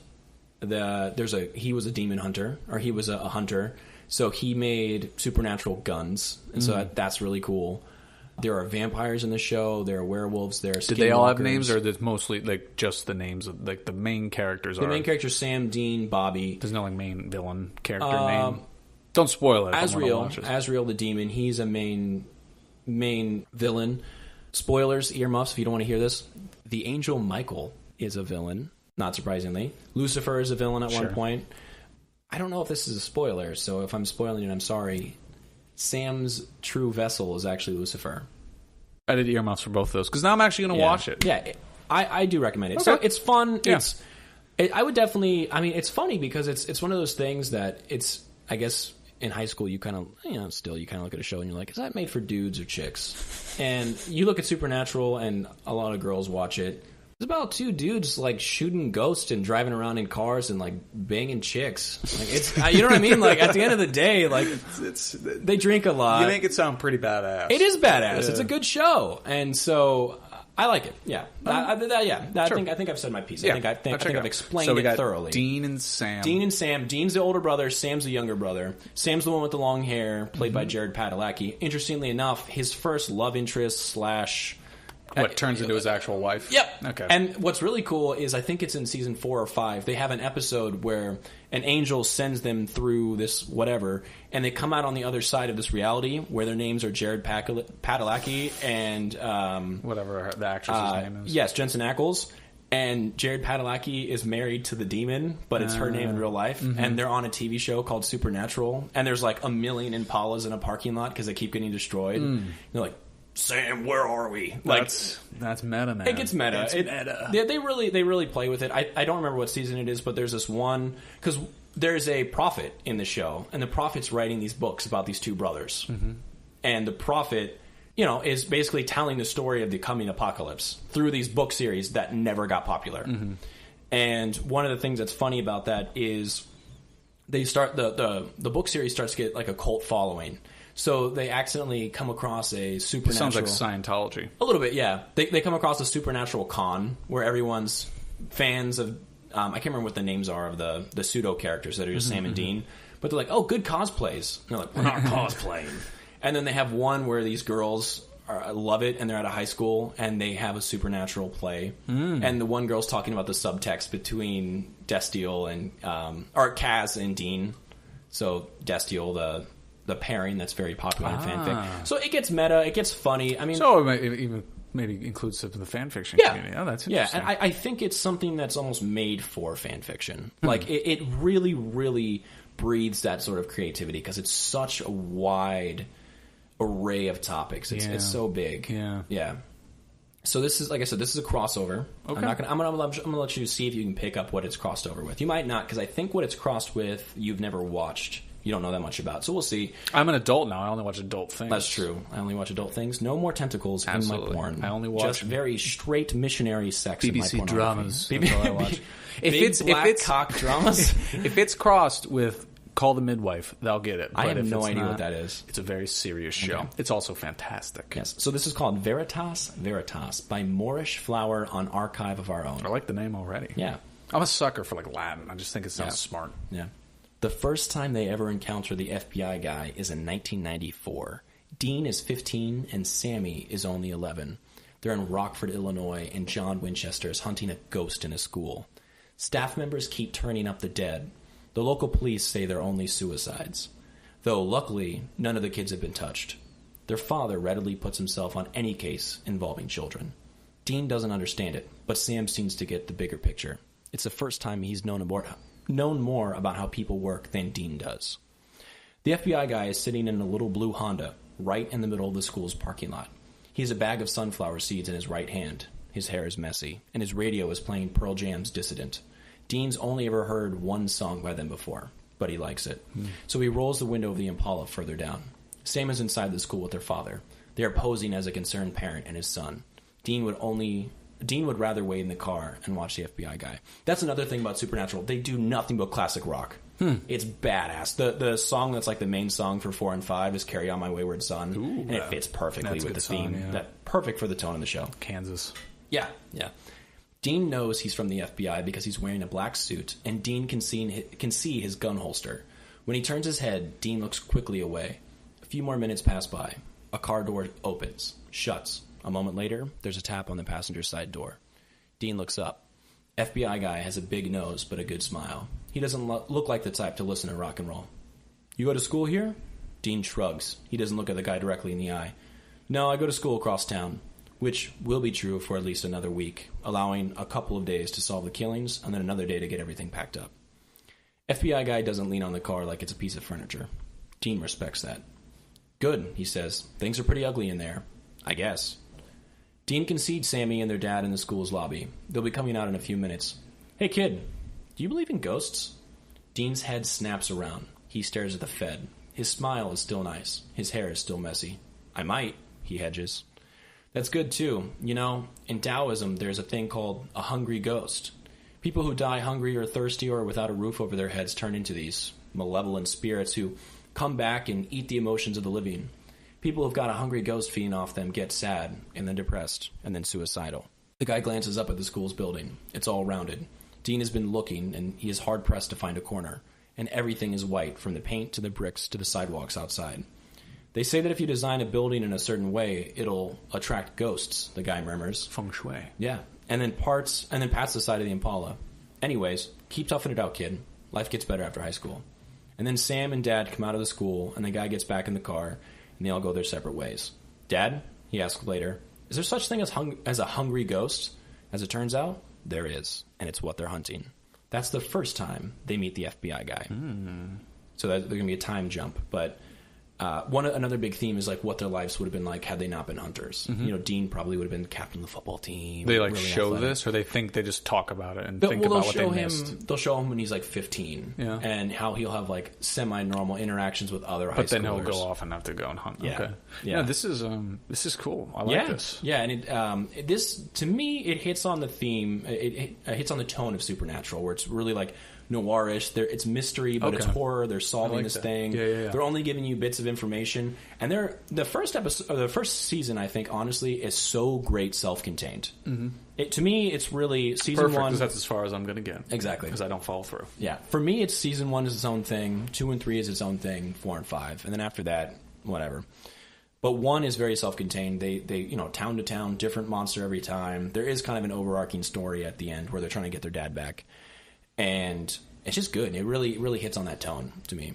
he was a demon hunter, or he was a hunter, so he made supernatural guns, and so that's really cool. There are vampires in the show. There are werewolves. There are skinwalkers. Did they all have names, or is mostly like just the names of like the main characters? The main characters: Sam, Dean, Bobby. There's no like main villain character name. Don't spoil it. Azrael the demon. He's a main villain. Spoilers, earmuffs. If you don't want to hear this, the angel Michael is a villain. Not surprisingly, Lucifer is a villain at one point. I don't know if this is a spoiler, so if I'm spoiling it, I'm sorry. Sam's true vessel is actually Lucifer. I did earmuffs for both of those because now I'm actually going to watch it. Yeah, I do recommend it. Okay. So it's fun. Yeah. I would definitely. I mean, it's funny because it's one of those things that it's. I guess in high school you kind of look at a show and you're like, is that made for dudes or chicks? And you look at Supernatural and a lot of girls watch it. It's about two dudes like shooting ghosts and driving around in cars and like banging chicks. Like it's, you know what I mean? Like at the end of the day, like they drink a lot. You make it sound pretty badass. It is badass. Yeah. It's a good show, and so I like it. Yeah, I think I've said my piece. Yeah. I think I've explained it thoroughly. Dean and Sam. Dean's the older brother. Sam's the younger brother. Sam's the one with the long hair, played by Jared Padalecki. Interestingly enough, his first love interest / What turns into his actual wife? Yep. Okay. And what's really cool is I think it's in season 4 or 5. They have an episode where an angel sends them through this whatever, and they come out on the other side of this reality where their names are Jared Padalecki and whatever the actress's name is. Yes, Jensen Ackles. And Jared Padalecki is married to the demon, but it's her name in real life. Mm-hmm. And they're on a TV show called Supernatural. And there's like a million Impalas in a parking lot because they keep getting destroyed. They're like, Sam, where are we? Like, that's meta, man. It gets meta. It's meta. They really play with it. I don't remember what season it is, but there's this one because there's a prophet in the show, and the prophet's writing these books about these two brothers, and the prophet, is basically telling the story of the coming apocalypse through these book series that never got popular. And one of the things that's funny about that is they start the book series starts to get like a cult following. So they accidentally come across a supernatural... Sounds like Scientology. A little bit, yeah. They come across a supernatural con where everyone's fans of... I can't remember what the names are of the pseudo-characters that are just Sam and Dean. But they're like, oh, good cosplays. And they're like, we're not cosplaying. And then they have one where these girls love it, and they're at a high school, and they have a supernatural play. And the one girl's talking about the subtext between Destiel and... or Kaz and Dean. So Destiel, the pairing that's very popular in fanfic. So it gets meta, it gets funny. I mean, so it even maybe includes some of the fanfiction community. Oh, that's interesting. Yeah, and I think it's something that's almost made for fanfiction. Like it really, really breathes that sort of creativity because it's such a wide array of topics. It's so big. Yeah. So this is, like I said, this is a crossover. Okay. I'm gonna let you see if you can pick up what it's crossed over with. You might not, because I think what it's crossed with you've never watched. You don't know that much about. So we'll see. I'm an adult now. I only watch adult things. That's true. I only watch adult things. No more tentacles in my porn. I only watch just very straight missionary sex BBC in my dramas. That's all I watch. If it's cock dramas. If it's crossed with Call the Midwife, they'll get it. I have no idea what that is. It's a very serious show. Okay. It's also fantastic. Yes. So this is called Veritas by Moorish Flower on Archive of Our Own. I like the name already. Yeah. I'm a sucker for like Latin. I just think it sounds smart. Yeah. The first time they ever encounter the FBI guy is in 1994. Dean is 15 and Sammy is only 11. They're in Rockford, Illinois, and John Winchester is hunting a ghost in a school. Staff members keep turning up the dead. The local police say they're only suicides. Though, luckily, none of the kids have been touched. Their father readily puts himself on any case involving children. Dean doesn't understand it, but Sam seems to get the bigger picture. It's the first time he's known more about how people work than Dean does. The FBI guy is sitting in a little blue Honda right in the middle of the school's parking lot. He has a bag of sunflower seeds in his right hand. His hair is messy, and his radio is playing Pearl Jam's Dissident. Dean's only ever heard one song by them before, but he likes it. So he rolls the window of the Impala further down. Sam is inside the school with their father. They are posing as a concerned parent and his son. Dean would rather wait in the car and watch the FBI guy. That's another thing about Supernatural. They do nothing but classic rock. It's badass. The song that's like the main song for 4 and 5 is Carry On My Wayward Son. Ooh, and it fits perfectly with the theme. Yeah. Perfect for the tone of the show. Kansas. Yeah. Dean knows he's from the FBI because he's wearing a black suit, and Dean can see his gun holster. When he turns his head, Dean looks quickly away. A few more minutes pass by. A car door opens, shuts. A moment later, there's a tap on the passenger side door. Dean looks up. FBI guy has a big nose but a good smile. He doesn't look like the type to listen to rock and roll. You go to school here? Dean shrugs. He doesn't look at the guy directly in the eye. No, I go to school across town, which will be true for at least another week, allowing a couple of days to solve the killings and then another day to get everything packed up. FBI guy doesn't lean on the car like it's a piece of furniture. Dean respects that. Good, he says. Things are pretty ugly in there. I guess. Dean concedes Sammy and their dad in the school's lobby. They'll be coming out in a few minutes. Hey, kid, do you believe in ghosts? Dean's head snaps around. He stares at the Fed. His smile is still nice. His hair is still messy. I might, he hedges. That's good, too. You know, in Taoism, there's a thing called a hungry ghost. People who die hungry or thirsty or without a roof over their heads turn into these malevolent spirits who come back and eat the emotions of the living. People who've got a hungry ghost feeding off them get sad, and then depressed, and then suicidal. The guy glances up at the school's building. It's all rounded. Dean has been looking, and he is hard-pressed to find a corner. And everything is white, from the paint to the bricks to the sidewalks outside. They say that if you design a building in a certain way, it'll attract ghosts, the guy murmurs. Feng shui. Yeah. And then pats the side of the Impala. Anyways, keep toughing it out, kid. Life gets better after high school. And then Sam and Dad come out of the school, and the guy gets back in the car, and they all go their separate ways. Dad, he asks later, is there such thing as a hungry ghost? As it turns out, there is, and it's what they're hunting. That's the first time they meet the FBI guy. So there's going to be a time jump, but... another big theme is like what their lives would have been like had they not been hunters. You know, Dean probably would have been captain of the football team. They really show athletic. this, or they think they just talk about it and think about what they missed. They'll show him when he's like 15, and how he'll have like semi-normal interactions with other high schoolers. But then he'll go off and have to go and hunt. Yeah. Okay. Yeah. This is cool. I like this. Yeah, and this to me it hits on the theme. It hits on the tone of Supernatural, where it's really like noirish. It's mystery, but it's horror. They're solving this thing. Yeah. They're only giving you bits of information, and the first episode, or the first season, I think, honestly, is so great, self-contained. To me, it's really season Perfect, one. because that's as far as I'm going to get. Exactly, because I don't follow through. Yeah, for me, it's season 1 is its own thing, 2 and 3 is its own thing, 4 and 5, and then after that, whatever. But 1 is very self-contained. They town to town, different monster every time. There is kind of an overarching story at the end where they're trying to get their dad back. And it's just good. It really hits on that tone to me.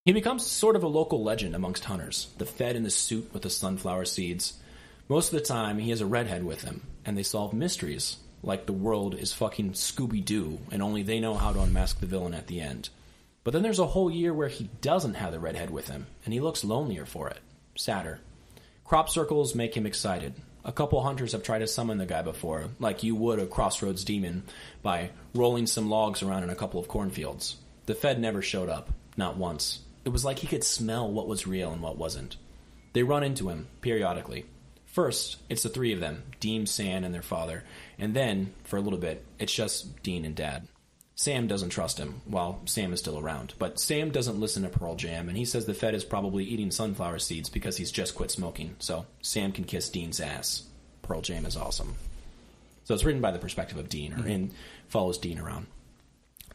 He becomes sort of a local legend amongst hunters. The Fed in the suit with the sunflower seeds. Most of the time, he has a redhead with him, and they solve mysteries, like the world is fucking Scooby-Doo, and only they know how to unmask the villain at the end. But then there's a whole year where he doesn't have the redhead with him, and he looks lonelier for it. Sadder. Crop circles make him excited. A couple hunters have tried to summon the guy before, like you would a crossroads demon, by rolling some logs around in a couple of cornfields. The Fed never showed up, not once. It was like he could smell what was real and what wasn't. They run into him, periodically. First, it's the three of them, Dean, Sam, and their father, and then, for a little bit, it's just Dean and Dad. Sam doesn't trust him, while Sam is still around. But Sam doesn't listen to Pearl Jam, and he says the Fed is probably eating sunflower seeds because he's just quit smoking, so Sam can kiss Dean's ass. Pearl Jam is awesome. So it's written by the perspective of Dean, and follows Dean around.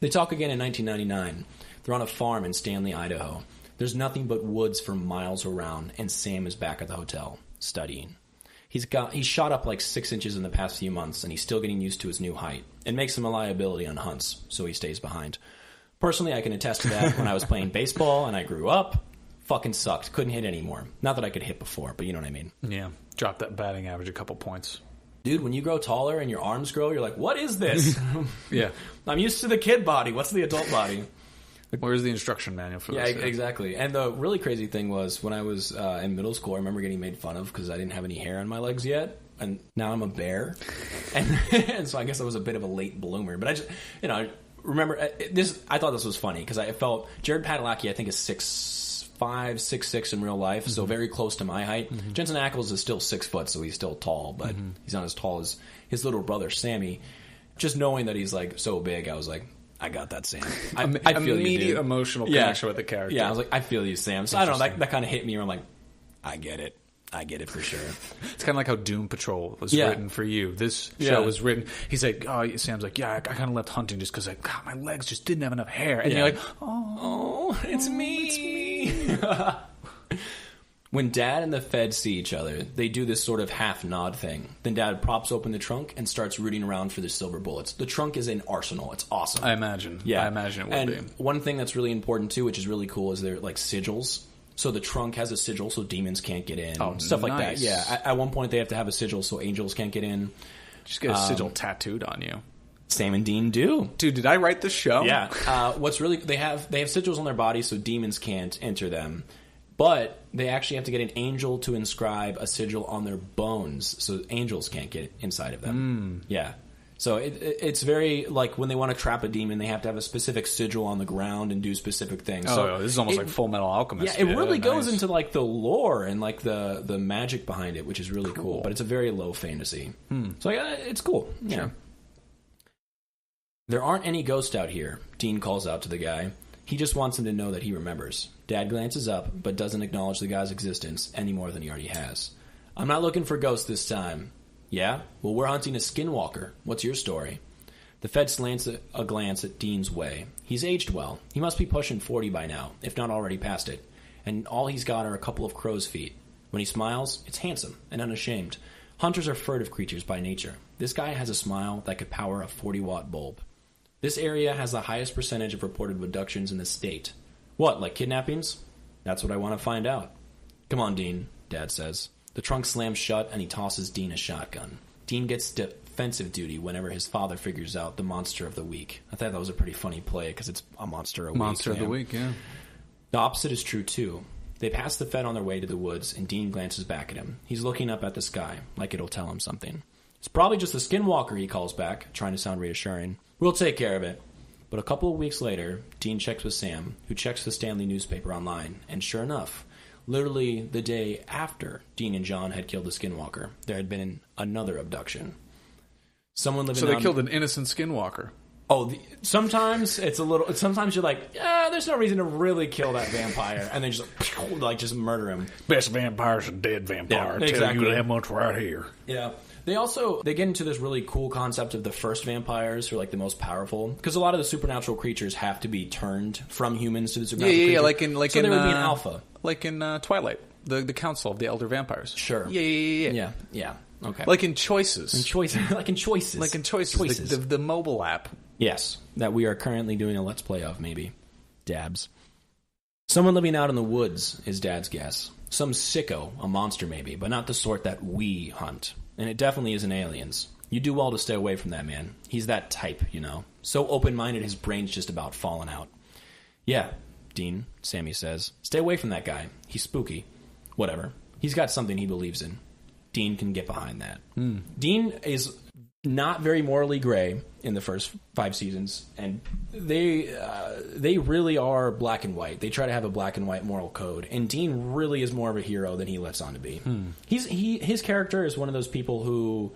They talk again in 1999. They're on a farm in Stanley, Idaho. There's nothing but woods for miles around, and Sam is back at the hotel, studying. He's shot up like 6 inches in the past few months, and he's still getting used to his new height. It makes him a liability on hunts, so he stays behind. Personally, I can attest to that. When I was playing baseball and I grew up, fucking sucked. Couldn't hit anymore. Not that I could hit before, but you know what I mean. Yeah, drop that batting average a couple points. Dude, when you grow taller and your arms grow, you're like, what is this? Yeah. I'm used to the kid body. What's the adult body? Where's the instruction manual for this? Yeah, exactly. And the really crazy thing was when I was in middle school, I remember getting made fun of because I didn't have any hair on my legs yet. And now I'm a bear. And so I guess I was a bit of a late bloomer. But I just, remember this. I thought this was funny because I felt Jared Padalecki, I think, is 6'5", 6'6" in real life. So very close to my height. Jensen Ackles is still 6 foot, so he's still tall. But he's not as tall as his little brother, Sammy. Just knowing that he's like so big, I was like, I got that, Sam. I feel immediate you, dude. emotional connection with the character. Yeah, I was like, I feel you, Sam. So I don't know, that kind of hit me, and I'm like, I get it. I get it for sure. It's kind of like how Doom Patrol was written for you. This show was written. He's like, Sam's like, I kind of left hunting just because my legs just didn't have enough hair. And you're like, it's me. When Dad and the Fed see each other, they do this sort of half-nod thing. Then Dad props open the trunk and starts rooting around for the silver bullets. The trunk is an arsenal. It's awesome. I imagine. Yeah. I imagine it would be. One thing that's really important, too, which is really cool, is they're like sigils. So the trunk has a sigil so demons can't get in. Stuff like that. Yeah. At one point, they have to have a sigil so angels can't get in. Just get a sigil tattooed on you. Sam and Dean do. Dude, did I write this show? Yeah. What's really... They have sigils on their body so demons can't enter them. But they actually have to get an angel to inscribe a sigil on their bones, so angels can't get inside of them. Yeah. So it's very, like, when they want to trap a demon, they have to have a specific sigil on the ground and do specific things. So this is almost like Full Metal Alchemist. Yeah, it really goes into, like, the lore and, like, the magic behind it, which is really cool. But it's a very low fantasy. So, it's cool. Yeah. Sure. There aren't any ghosts out here, Dean calls out to the guy. He just wants him to know that he remembers. Dad glances up, but doesn't acknowledge the guy's existence any more than he already has. I'm not looking for ghosts this time. Yeah? Well, we're hunting a skinwalker. What's your story? The Fed slants a glance at Dean's way. He's aged well. He must be pushing 40 by now, if not already past it. and all he's got are a couple of crow's feet. When he smiles, it's handsome and unashamed. Hunters are furtive creatures by nature. This guy has a smile that could power a 40-watt bulb. This area has the highest percentage of reported abductions in the state. What, like kidnappings? That's what I want to find out. Come on, Dean, Dad says. The trunk slams shut, and he tosses Dean a shotgun. Dean gets defensive duty whenever his father figures out the monster of the week. I thought that was a pretty funny play, because it's a monster a week. Monster of the week, yeah. The opposite is true, too. They pass the Fed on their way to the woods, and Dean glances back at him. He's looking up at the sky, like it'll tell him something. It's probably just the skinwalker, he calls back, trying to sound reassuring. We'll take care of it. But a couple of weeks later, Dean checks with Sam, who checks the Stanley newspaper online, and sure enough, literally the day after Dean and John had killed the skinwalker, there had been another abduction. Someone living So they killed an innocent skinwalker. Oh, sometimes it's a little. Sometimes you're like, there's no reason to really kill that vampire, and then just murder him. Best vampire's a dead vampire. Yeah, exactly. Tell you that much right here. Yeah. They get into this really cool concept of the first vampires who are like the most powerful, because a lot of the supernatural creatures have to be turned from humans to the supernatural creatures. So there would be an alpha, like in Twilight, the Council of the Elder Vampires. Sure. Yeah. Okay. Like in Choices. Like in Choices. The mobile app. Yes, that we are currently doing a Let's Play of, maybe. Dabs. Someone living out in the woods is Dad's guess. Some sicko, a monster maybe, but not the sort that we hunt. And it definitely isn't aliens. You do well to stay away from that man. He's that type, you know. So open-minded his brain's just about falling out. Yeah, Dean, Sammy says. Stay away from that guy. He's spooky. Whatever. He's got something he believes in. Dean can get behind that. Dean is not very morally gray in the first 5 seasons, and they really are black and white. They try to have a black and white moral code, and Dean really is more of a hero than he lets on to be. His character is one of those people who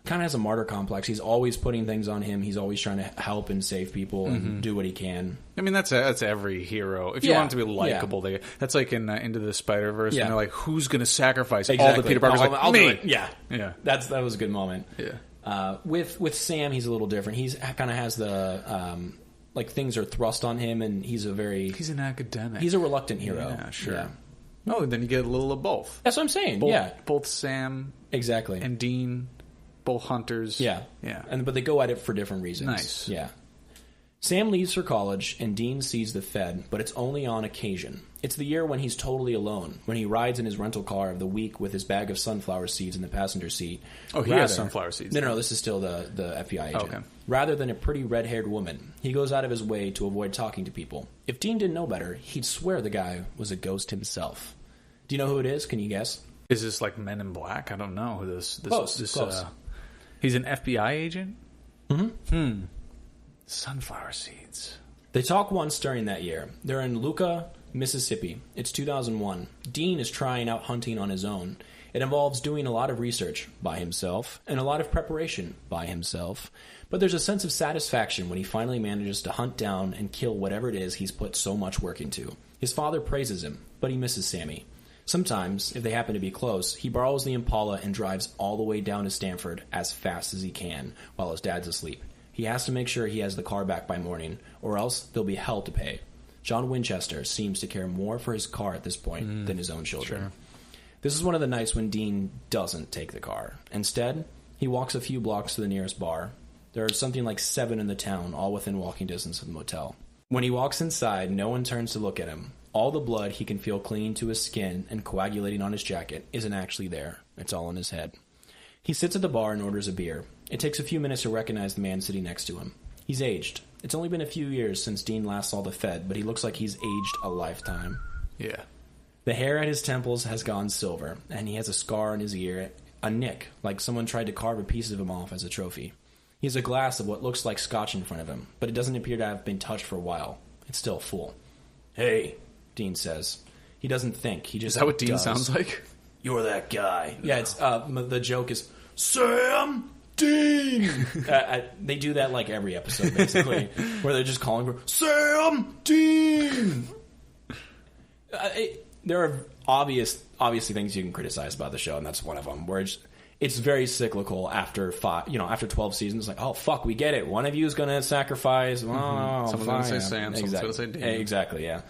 kind of has a martyr complex. He's always putting things on him. He's always trying to help and save people and do what he can. I mean, that's every hero. If you want him to be likable, that's like in Into the Spider-Verse, when they're like, who's going to sacrifice all the Peter Parkers? I'll me. Do it. Yeah. That was a good moment. Yeah. With Sam, he's a little different. He's kind of has the like things are thrust on him, and he's an academic. He's a reluctant hero. Yeah, sure. Yeah. Oh, then you get a little of both. That's what I'm saying. Both Sam, exactly, and Dean, both hunters. Yeah. But they go at it for different reasons. Nice. Yeah. Sam leaves for college, and Dean sees the Fed, but it's only on occasion. It's the year when he's totally alone, when he rides in his rental car of the week with his bag of sunflower seeds in the passenger seat. Oh, he has sunflower seeds. No, this is still the FBI agent. Okay. Rather than a pretty red-haired woman, he goes out of his way to avoid talking to people. If Dean didn't know better, he'd swear the guy was a ghost himself. Do you know who it is? Can you guess? Is this like Men in Black? I don't know who this Close. He's an FBI agent? Mm-hmm. Sunflower seeds. They talk once during that year. They're in Luca, Mississippi. It's 2001. Dean is trying out hunting on his own. It involves doing a lot of research by himself and a lot of preparation by himself. But there's a sense of satisfaction when he finally manages to hunt down and kill whatever it is he's put so much work into. His father praises him, but he misses Sammy. Sometimes, if they happen to be close, he borrows the Impala and drives all the way down to Stanford as fast as he can while his dad's asleep. He has to make sure he has the car back by morning, or else there'll be hell to pay. John Winchester seems to care more for his car at this point than his own children. Sure. This is one of the nights when Dean doesn't take the car. Instead, he walks a few blocks to the nearest bar. There are something like 7 in the town, all within walking distance of the motel. When he walks inside, no one turns to look at him. All the blood he can feel clinging to his skin and coagulating on his jacket isn't actually there. It's all in his head. He sits at the bar and orders a beer. It takes a few minutes to recognize the man sitting next to him. He's aged. It's only been a few years since Dean last saw the Fed, but he looks like he's aged a lifetime. Yeah. The hair at his temples has gone silver, and he has a scar on his ear, a nick, like someone tried to carve a piece of him off as a trophy. He has a glass of what looks like scotch in front of him, but it doesn't appear to have been touched for a while. It's still full. Hey, Dean says. He doesn't think. He just Is that what Dean does. sounds like? You're that guy. Yeah, it's the joke is, Sam Dean! They do that like every episode, basically, where they're just calling for, Sam Dean! There are obviously things you can criticize about the show, and that's one of them, where it's very cyclical after 12 seasons. Like, oh, fuck, we get it. One of you is going to sacrifice. Oh, Someone's going to say Sam, someone's going to say Dean. Exactly, yeah.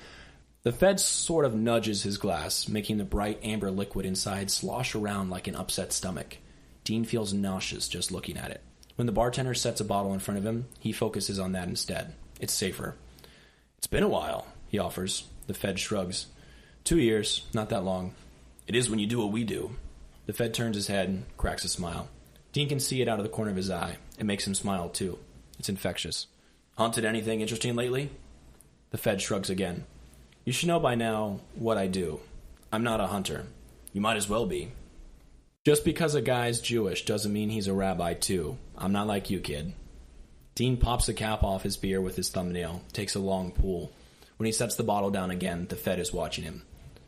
The Fed sort of nudges his glass, making the bright amber liquid inside slosh around like an upset stomach. Dean feels nauseous just looking at it. When the bartender sets a bottle in front of him, he focuses on that instead. It's safer. It's been a while, he offers. The Fed shrugs. 2 years, not that long. It is when you do what we do. The Fed turns his head and cracks a smile. Dean can see it out of the corner of his eye. It makes him smile, too. It's infectious. Hunted anything interesting lately? The Fed shrugs again. You should know by now what I do. I'm not a hunter. You might as well be. Just because a guy's Jewish doesn't mean he's a rabbi, too. I'm not like you, kid. Dean pops the cap off his beer with his thumbnail, takes a long pull. When he sets the bottle down again, the Fed is watching him.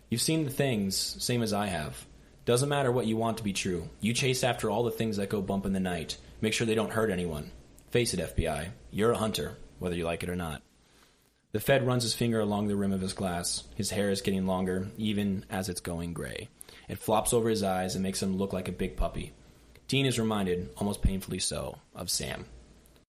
You've seen the things, same as I have. Doesn't matter what you want to be true. You chase after all the things that go bump in the night. Make sure they don't hurt anyone. Face it, FBI. You're a hunter, whether you like it or not. The Fed runs his finger along the rim of his glass. His hair is getting longer, even as it's going gray. It flops over his eyes and makes him look like a big puppy. Dean is reminded, almost painfully so, of Sam.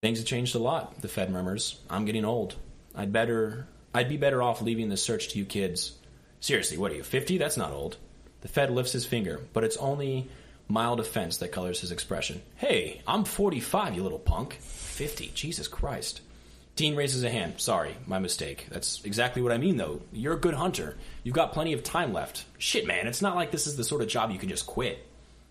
Things have changed a lot, the Fed murmurs. I'm getting old. I'd be better off leaving the search to you kids. Seriously, what are you, 50? That's not old. The Fed lifts his finger, but it's only mild offense that colors his expression. Hey, I'm 45, you little punk. 50, Jesus Christ. Dean raises a hand. Sorry, my mistake. That's exactly what I mean, though. You're a good hunter. You've got plenty of time left. Shit, man, it's not like this is the sort of job you can just quit.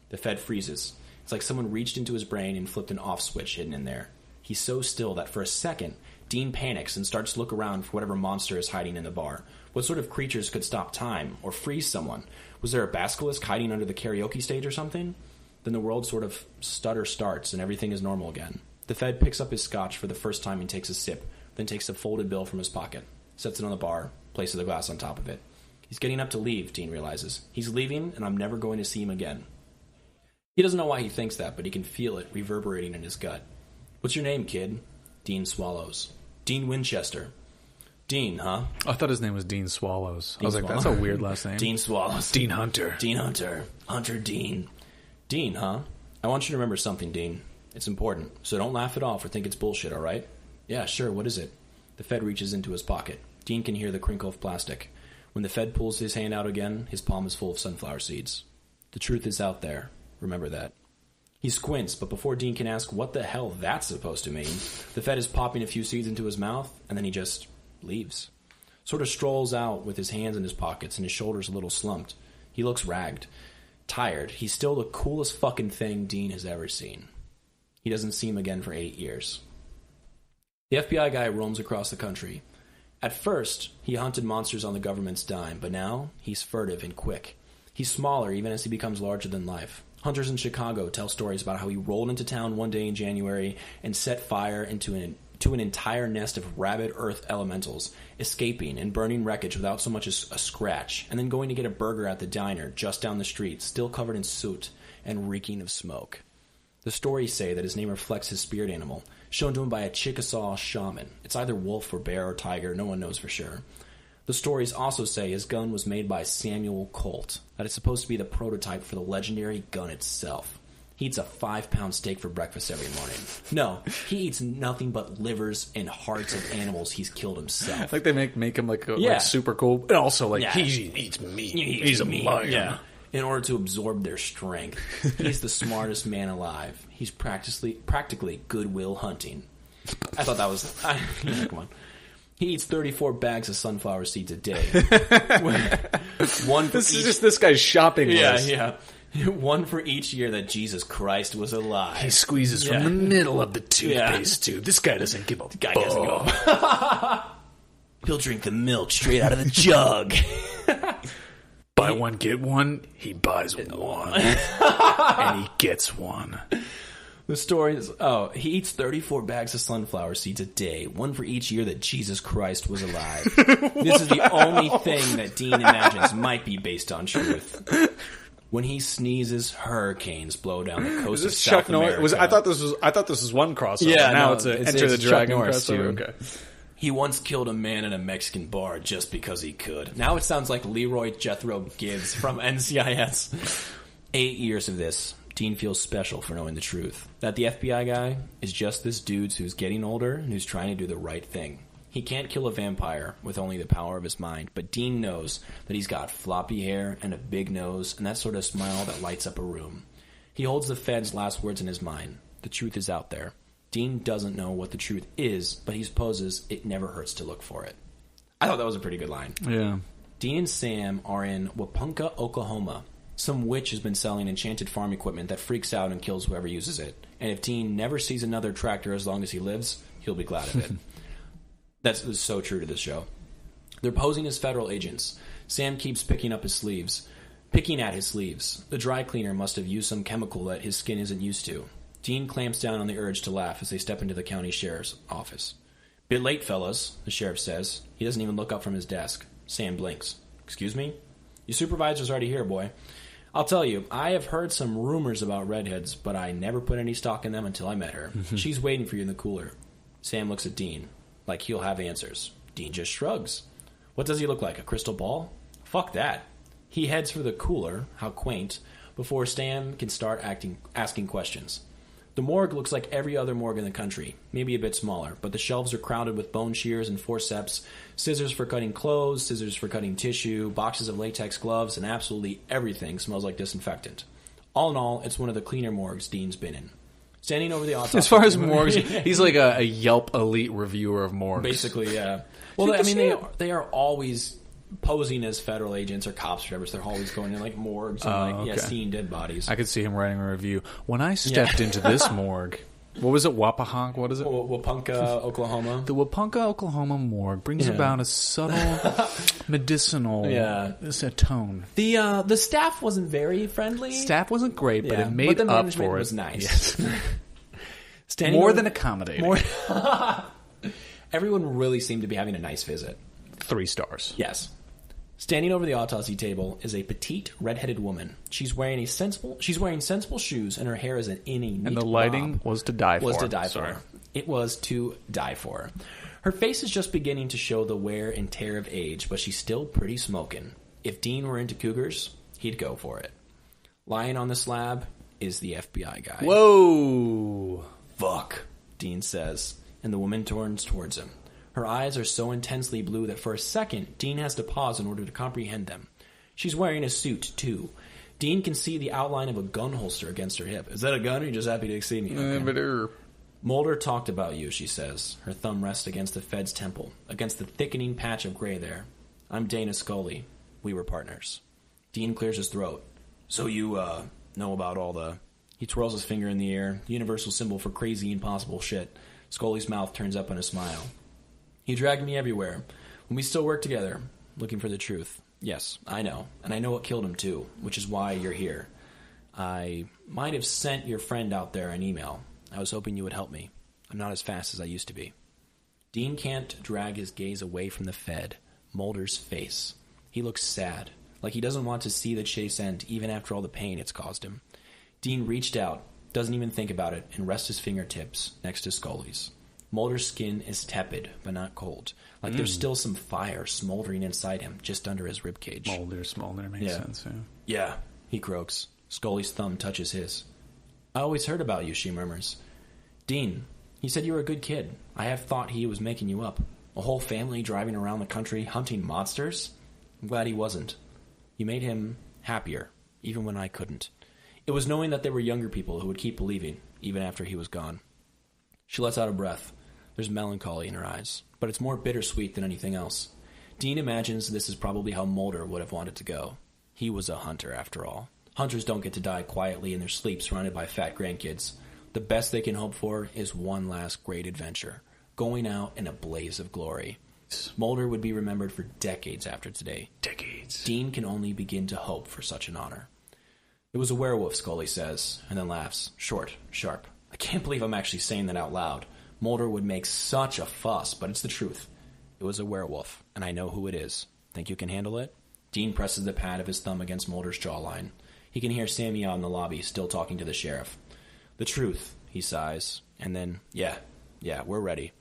The Fed freezes. It's like someone reached into his brain and flipped an off switch hidden in there. He's so still that for a second, Dean panics and starts to look around for whatever monster is hiding in the bar. What sort of creatures could stop time or freeze someone? Was there a basilisk hiding under the karaoke stage or something? Then the world sort of stutter starts and everything is normal again. The Fed picks up his scotch for the first time and takes a sip, then takes a folded bill from his pocket, sets it on the bar, places the glass on top of it. He's getting up to leave, Dean realizes. He's leaving, and I'm never going to see him again. He doesn't know why he thinks that, but he can feel it reverberating in his gut. What's your name, kid? Dean swallows. Dean Winchester. Dean, huh? I thought his name was Dean Swallows. Dean I was like, that's a weird last name. Dean Swallows. Dean Hunter. Dean Hunter. Hunter Dean. Dean, huh? I want you to remember something, Dean. It's important, so don't laugh it off or think it's bullshit, all right? Yeah, sure, what is it? The Fed reaches into his pocket. Dean can hear the crinkle of plastic. When the Fed pulls his hand out again, his palm is full of sunflower seeds. The truth is out there. Remember that. He squints, but before Dean can ask what the hell that's supposed to mean, the Fed is popping a few seeds into his mouth, and then he just leaves. Sort of strolls out with his hands in his pockets and his shoulders a little slumped. He looks ragged. Tired. He's still the coolest fucking thing Dean has ever seen. He doesn't see him again for 8 years. The FBI guy roams across the country. At first, he hunted monsters on the government's dime, but now he's furtive and quick. He's smaller even as he becomes larger than life. Hunters in Chicago tell stories about how he rolled into town one day in January and set fire to an entire nest of rabid earth elementals, escaping and burning wreckage without so much as a scratch, and then going to get a burger at the diner just down the street, still covered in soot and reeking of smoke. The stories say that his name reflects his spirit animal, shown to him by a Chickasaw shaman. It's either wolf or bear or tiger, no one knows for sure. The stories also say his gun was made by Samuel Colt, that it's supposed to be the prototype for the legendary gun itself. He eats a 5-pound steak for breakfast every morning. No, he eats nothing but livers and hearts of animals he's killed himself. Like they make him like super cool, and also like he eats meat. He's a lion. Yeah. In order to absorb their strength. He's the smartest man alive. He's practically Goodwill Hunting. I thought that was... come on. He eats 34 bags of sunflower seeds a day. This is just this guy's shopping list. Yeah. One for each year that Jesus Christ was alive. He squeezes from the middle of the toothpaste tube. This guy doesn't give a fuck. He'll drink the milk straight out of the jug. Buy one, get one. He buys one. And he gets one. The story is, he eats 34 bags of sunflower seeds a day, one for each year that Jesus Christ was alive. This is the only thing that Dean imagines might be based on truth. When he sneezes, hurricanes blow down the coast of South America. I thought this was one crossover. Yeah, now it's Enter the Dragon crossover. Too. Okay. He once killed a man in a Mexican bar just because he could. Now it sounds like Leroy Jethro Gibbs from NCIS. 8 years of this. Dean feels special for knowing the truth. That the FBI guy is just this dude who's getting older and who's trying to do the right thing. He can't kill a vampire with only the power of his mind, but Dean knows that he's got floppy hair and a big nose and that sort of smile that lights up a room. He holds the Fed's last words in his mind. The truth is out there. Dean doesn't know what the truth is, but he supposes it never hurts to look for it. I thought that was a pretty good line. Yeah. Dean and Sam are in Wapunka, Oklahoma. Some witch has been selling enchanted farm equipment that freaks out and kills whoever uses it. And if Dean never sees another tractor as long as he lives, he'll be glad of it. That's so true to this show. They're posing as federal agents. Sam keeps picking at his sleeves. The dry cleaner must have used some chemical that his skin isn't used to. Dean clamps down on the urge to laugh as they step into the county sheriff's office. "Bit late, fellas," the sheriff says. He doesn't even look up from his desk. Sam blinks. "Excuse me? Your supervisor's already here, boy. I'll tell you, I have heard some rumors about redheads, but I never put any stock in them until I met her. She's waiting for you in the cooler." Sam looks at Dean, like he'll have answers. Dean just shrugs. What does he look like, a crystal ball? Fuck that. He heads for the cooler, how quaint, before Sam can start asking questions. The morgue looks like every other morgue in the country, maybe a bit smaller, but the shelves are crowded with bone shears and forceps, scissors for cutting clothes, scissors for cutting tissue, boxes of latex gloves, and absolutely everything smells like disinfectant. All in all, it's one of the cleaner morgues Dean's been in. Standing over the autopsy... As far as morgues, he's like a Yelp elite reviewer of morgues. Basically, yeah. Well, I mean, they are always posing as federal agents or cops or whatever, so they're always going in like morgues and seeing dead bodies. I could see him writing a review. When I stepped into this morgue, what was it? Wapahonk? What is it? Wapunka, Oklahoma. The Wapunka, Oklahoma morgue brings about a subtle medicinal tone. The staff wasn't very friendly. Staff wasn't great, but it made the up management for it. Was nice. Yes. More than accommodating. Everyone really seemed to be having a nice visit. 3 stars. Yes. Standing over the autopsy table is a petite, red-headed woman. She's wearing sensible shoes, and her hair is in a neat And the lighting bob. was to die for. It was to die for. Her face is just beginning to show the wear and tear of age, but she's still pretty smoking. If Dean were into cougars, he'd go for it. Lying on the slab is the FBI guy. Whoa! "Fuck," Dean says, and the woman turns towards him. Her eyes are so intensely blue that for a second, Dean has to pause in order to comprehend them. She's wearing a suit, too. Dean can see the outline of a gun holster against her hip. "Is that a gun, or are you just happy to see me?" Okay. "Mulder talked about you," she says. Her thumb rests against the Fed's temple, against the thickening patch of gray there. "I'm Dana Scully. We were partners." Dean clears his throat. "So you, know about all the..." He twirls his finger in the air, the universal symbol for crazy, impossible shit. Scully's mouth turns up in a smile. "He dragged me everywhere. When we still worked together, looking for the truth. Yes, I know. And I know what killed him, too, which is why you're here. I might have sent your friend out there an email. I was hoping you would help me. I'm not as fast as I used to be." Dean can't drag his gaze away from the Fed, Mulder's face. He looks sad, like he doesn't want to see the chase end even after all the pain it's caused him. Dean reached out, doesn't even think about it, and rests his fingertips next to Scully's. Mulder's skin is tepid, but not cold. Like there's still some fire smoldering inside him, just under his ribcage. Smolder makes sense, yeah. "Yeah," he croaks. Scully's thumb touches his. "I always heard about you," she murmurs. "Dean, he said you were a good kid. I have thought he was making you up. A whole family driving around the country hunting monsters? I'm glad he wasn't. You made him happier, even when I couldn't. It was knowing that there were younger people who would keep believing, even after he was gone." She lets out a breath. There's melancholy in her eyes, but it's more bittersweet than anything else. Dean imagines this is probably how Mulder would have wanted to go. He was a hunter, after all. Hunters don't get to die quietly in their sleep surrounded by fat grandkids. The best they can hope for is one last great adventure, going out in a blaze of glory. Mulder would be remembered for decades after today. Decades. Dean can only begin to hope for such an honor. "It was a werewolf," Scully says, and then laughs. Short, sharp. I can't believe I'm actually saying that out loud. Mulder would make such a fuss, but it's the truth. It was a werewolf, and I know who it is. Think you can handle it? Dean presses the pad of his thumb against Mulder's jawline. He can hear Sammy out in the lobby, still talking to the sheriff. "The truth," he sighs, and then, yeah, we're ready.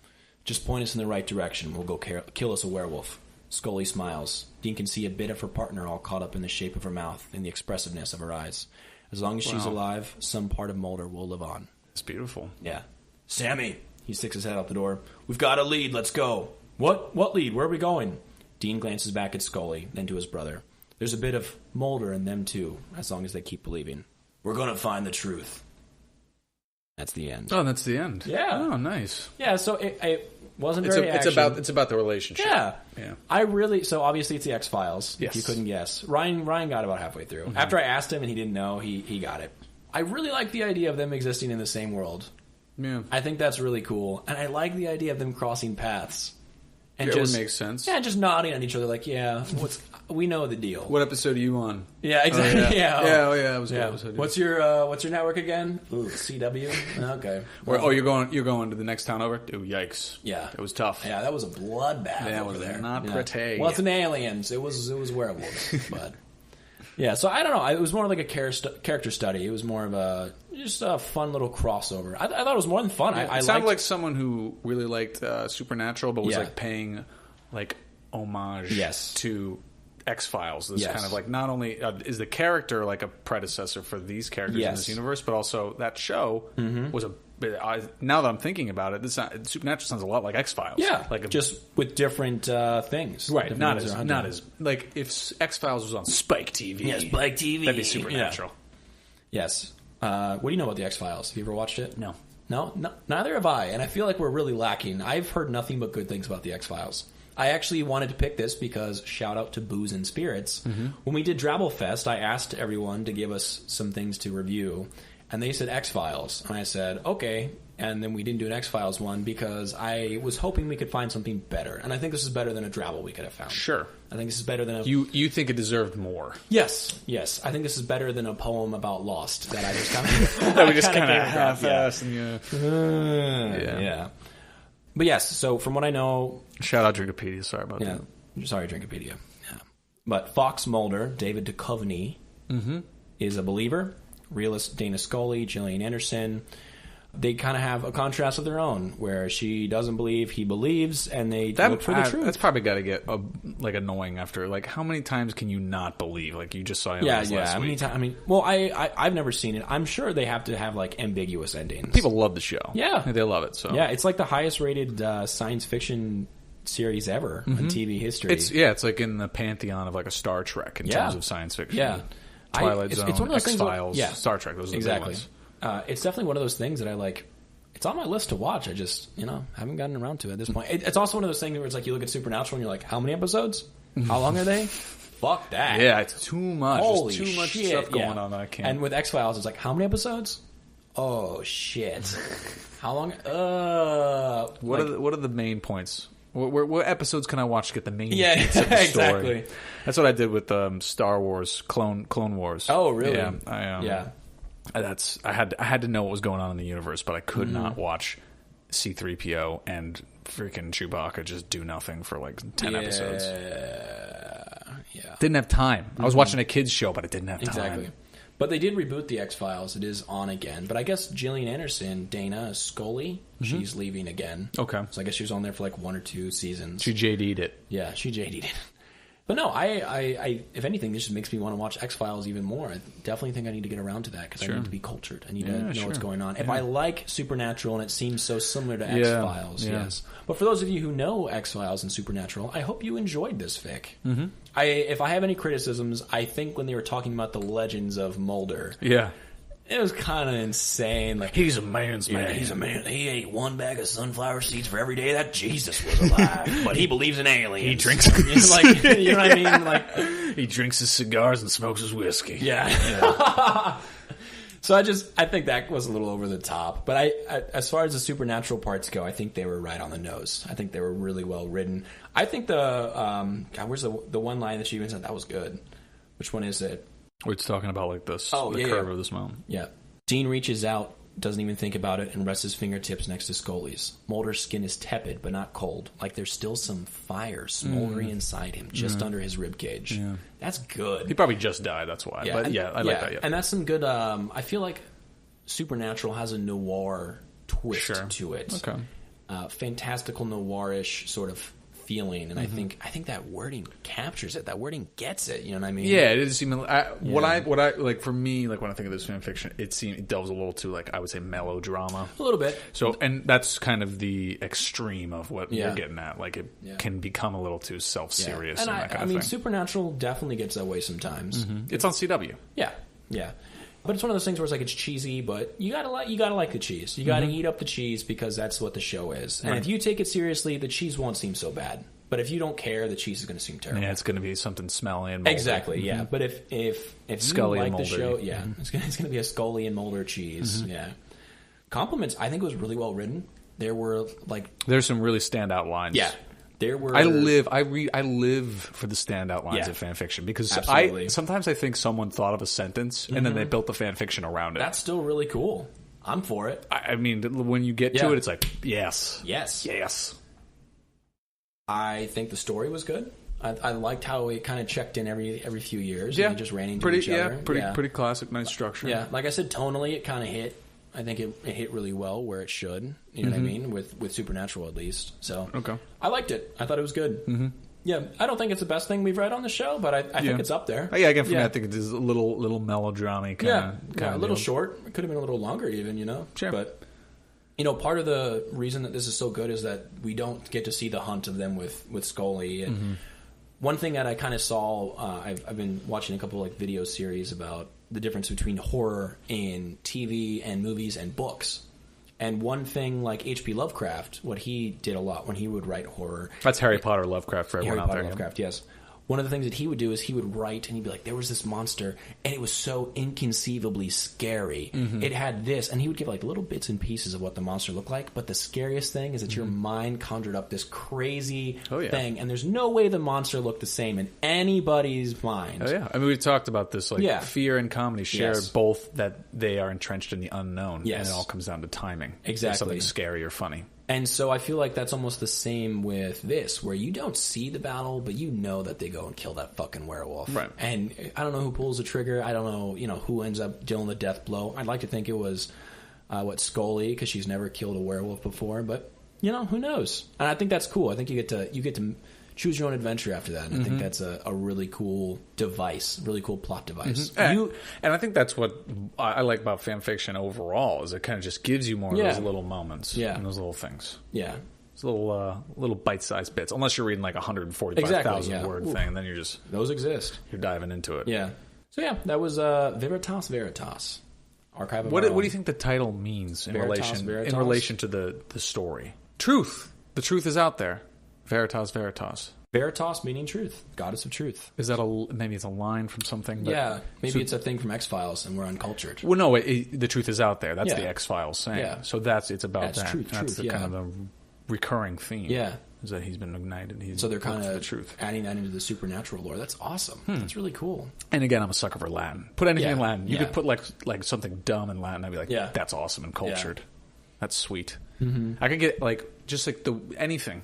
Just point us in the right direction. We'll go kill us a werewolf." Scully smiles. Dean can see a bit of her partner all caught up in the shape of her mouth and the expressiveness of her eyes. As long as she's alive, some part of Mulder will live on. It's beautiful. Yeah. "Sammy," he sticks his head out the door. "We've got a lead. Let's go." What lead? Where are we going? Dean glances back at Scully, then to his brother. There's a bit of Mulder in them, too, as long as they keep believing. We're going to find the truth. That's the end. Oh, that's the end. Yeah. Oh, nice. Yeah, so it wasn't very action. It's about the relationship. Yeah. Yeah. So obviously it's the X-Files, yes. if you couldn't guess. Ryan got about halfway through. Mm-hmm. After I asked him and he didn't know, he got it. I really like the idea of them existing in the same world. Yeah. I think that's really cool. And I like the idea of them crossing paths. And it would make sense. Yeah, just nodding at each other like, we know the deal. What episode are you on? Yeah, exactly. Oh, yeah. Yeah. It was a good episode. What's your network again? Ooh, CW? Okay. Well, you're going to the next town over? Ooh, yikes. Yeah. It was tough. Yeah, that was a bloodbath that over was there. Not pretty. Well, it's an aliens. It was werewolves, but... Yeah, so I don't know. It was more like a character study. It was more of just a fun little crossover. I thought it was more than fun. Yeah, it sounded like someone who really liked Supernatural, but was like paying like homage to X-Files. This kind of like not only is the character like a predecessor for these characters in this universe, but also that show was a. Now that I'm thinking about it, Supernatural sounds a lot like X-Files. Yeah, like just with different things. Right, not as like if X-Files was on Spike TV. Yeah, Spike TV. That'd be Supernatural. Yeah. Yes. What do you know about the X-Files? Have you ever watched it? No. No, neither have I, and I feel like we're really lacking. I've heard nothing but good things about the X-Files. I actually wanted to pick this because shout out to Booze and Spirits. Mm-hmm. When we did Drabble Fest, I asked everyone to give us some things to review. And they said X-Files. And I said, okay. And then we didn't do an X-Files one because I was hoping we could find something better. And I think this is better than a Drabble we could have found. Sure. I think this is better than a... You think it deserved more? Yes. I think this is better than a poem about Lost that I just kind of... that we just kind of half-assed. Yeah. But yes, so from what I know... Shout out Drinkopedia. Sorry about that. Sorry, Drinkopedia. Yeah. But Fox Mulder, David Duchovny, is a believer. Realist Dana Scully, Gillian Anderson, they kind of have a contrast of their own, where she doesn't believe, he believes, and they look for the truth. That's probably got to get annoying after. Like, how many times can you not believe? Like, you just saw it last week. How many times? I mean, well, I've never seen it. I'm sure they have to have like ambiguous endings. People love the show. Yeah, they love it. So yeah, it's like the highest rated science fiction series ever in TV history. It's like in the pantheon of like a Star Trek in terms of science fiction. Yeah. Twilight Zone, it's one of those X-Files, things Star Trek. Those are the big ones. It's definitely one of those things that I like. It's on my list to watch. I just, haven't gotten around to it at this point. It's also one of those things where it's like you look at Supernatural and you're like, how many episodes? How long are they? Fuck that. Yeah, it's too much. Holy There's too much shit. stuff going on that I can't. And with X-Files, it's like, how many episodes? Oh, shit. How long? What are the main points? What episodes can I watch to get the main beats of the story? Exactly. That's what I did with Star Wars, Clone Wars. Oh, really? Yeah, I had to know what was going on in the universe, but I could not watch C-3PO and freaking Chewbacca just do nothing for like 10 episodes. Yeah. Didn't have time. I was watching a kids show, but I didn't have time. Exactly. But they did reboot the X-Files. It is on again. But I guess Gillian Anderson, Dana Scully, she's leaving again. Okay. So I guess she was on there for like 1 or 2 seasons. She JD'd it. Yeah, she JD'd it. But no, I if anything, this just makes me want to watch X-Files even more. I definitely think I need to get around to that because I need to be cultured. I need to know what's going on. If I like Supernatural and it seems so similar to X-Files, yes. But for those of you who know X-Files and Supernatural, I hope you enjoyed this fic. Mm-hmm. If I have any criticisms, I think when they were talking about the legends of Mulder... Yeah. It was kind of insane. Like he's a man's man. He's a man. He ate 1 bag of sunflower seeds for every day that Jesus was alive. But he believes in aliens. He drinks. You know what I mean? Like he drinks his cigars and smokes his whiskey. Yeah. So I think that was a little over the top. But I as far as the supernatural parts go, I think they were right on the nose. I think they were really well written. I think where's the one line that she even said that was good? Which one is it? We're talking about like this, the curve of this mountain. Yeah. Dean reaches out, doesn't even think about it, and rests his fingertips next to Scully's. Mulder's skin is tepid, but not cold. Like there's still some fire smoldering inside him, just under his ribcage. Yeah. That's good. He probably just died, that's why. Yeah. But I like that. Yeah. And that's some good... I feel like Supernatural has a noir twist to it. Okay. Fantastical noirish sort of feeling, and I think that wording captures it. That wording gets it. You know what I mean? Yeah, it is. What I like for me, like when I think of this fan fiction, it delves a little to like I would say melodrama, a little bit. So, and that's kind of the extreme of what you're getting at. Like it can become a little too self-serious. And that kind I of mean, thing. Supernatural definitely gets that way sometimes. It's on CW. Yeah. But it's one of those things where it's like it's cheesy, but you gotta like the cheese. You gotta eat up the cheese because that's what the show is. And if you take it seriously, the cheese won't seem so bad. But if you don't care, the cheese is going to seem terrible. Yeah, it's going to be something smelly and moldy. Exactly. Yeah. But if Scully you like and the show, moldy. it's going to be a Scully and Mulder cheese. Yeah. Compliments. I think it was really well written. There were there's some really standout lines. Yeah. There were. I live for the standout lines of fan fiction because sometimes I think someone thought of a sentence and then they built the fan fiction around it. That's still really cool. I'm for it. I mean, when you get to it, it's like yes. I think the story was good. I liked how it kind of checked in every few years. Yeah, and they just ran into each other. Pretty classic, nice structure. Yeah, like I said, tonally it kind of hit. I think it hit really well where it should. You know what I mean? With Supernatural at least. So I liked it. I thought it was good. Yeah, I don't think it's the best thing we've read on the show, but I think it's up there. Yeah, again, for me, I think it is a little melodrama kind of a little short. It could have been a little longer even, you know? Sure. But, you know, part of the reason that this is so good is that we don't get to see the hunt of them with Scully. And one thing that I kind of saw, I've been watching a couple video series about the difference between horror in TV and movies and books. And one thing like H.P. Lovecraft, what he did a lot when he would write horror. That's Harry Potter Lovecraft for everyone out there. Harry Potter Lovecraft, yes. One of the things that he would do is he would write and he'd be like, there was this monster and it was so inconceivably scary. It had this, and he would give little bits and pieces of what the monster looked like, but the scariest thing is that your mind conjured up this crazy thing, and there's no way the monster looked the same in anybody's mind. Oh yeah, I mean we talked about this, fear and comedy share both that they are entrenched in the unknown, and it all comes down to timing. Exactly. Something scary or funny. And so I feel like that's almost the same with this, where you don't see the battle, but you know that they go and kill that fucking werewolf. Right. And I don't know who pulls the trigger. I don't know, who ends up dealing the death blow. I'd like to think it was, Scully, because she's never killed a werewolf before. But, who knows? And I think that's cool. I think you get to choose your own adventure after that. And I think that's a really cool device, really cool plot device. And I think that's what I like about fan fiction overall, is it kind of just gives you more of those little moments and those little things. Yeah. It's little bite-sized bits. Unless you're reading 145,000 word thing, and then you're just... Those exist. You're diving into it. Yeah. So yeah, that was Veritas. Archive of What do you think the title means in relation to the story? Truth. The truth is out there. Veritas. Veritas meaning truth, goddess of truth. Is that maybe it's a line from something? But, maybe it's a thing from X-Files, and we're uncultured. Well, no, the truth is out there. That's the X-Files saying. Yeah. So it's about that. Truth, that's the kind of the recurring theme. Yeah, is that he's been ignited. So they're kind of adding that into the supernatural lore. That's awesome. That's really cool. And again, I'm a sucker for Latin. Put anything in Latin. You could put like something dumb in Latin. I'd be like, that's awesome and cultured. Yeah. That's sweet. I could get anything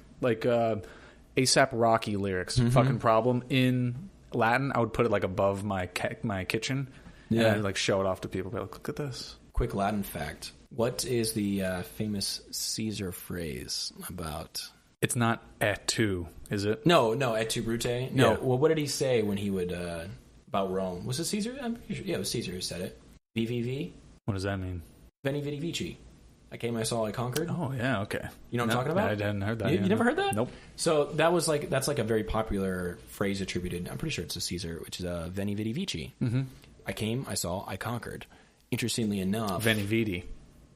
ASAP Rocky lyrics, fucking problem in Latin. I would put it above my kitchen, and I'd show it off to people. Be like, look at this. Quick Latin fact: what is the famous Caesar phrase about? It's not et tu, is it? No, et tu brute. No. Yeah. Well, what did he say when he would about Rome? Was it Caesar? I'm pretty sure. Yeah, it was Caesar who said it. VVV. What does that mean? Veni Vidi Vici. I came, I saw, I conquered. Oh yeah, okay. You know what I'm talking about? I hadn't heard that. You never heard that? Nope. So that's a very popular phrase attributed. I'm pretty sure it's to Caesar, which is Veni Vidi Vici. Mm-hmm. I came, I saw, I conquered. Interestingly enough, Veni Vidi.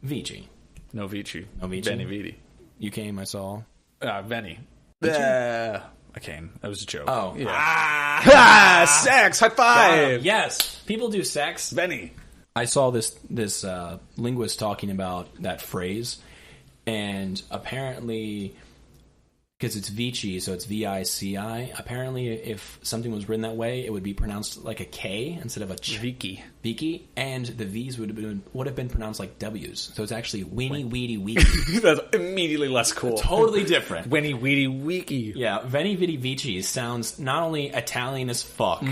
Vici. No Vici. No Vici. Veni Vidi. You came, I saw. Veni. I came. That was a joke. Oh. Yeah. Sex. High five. Yes. People do sex. Veni. I saw this linguist talking about that phrase, and apparently, because it's Vici, so it's Vici. Apparently, if something was written that way, it would be pronounced like a K instead of a ch. Viki, and the V's would have been pronounced like W's. So it's actually Winnie Weedy Weeky. That's immediately less cool. Totally different. Winnie Weedy Weeky. Yeah, Veni Vidi Vici sounds not only Italian as fuck,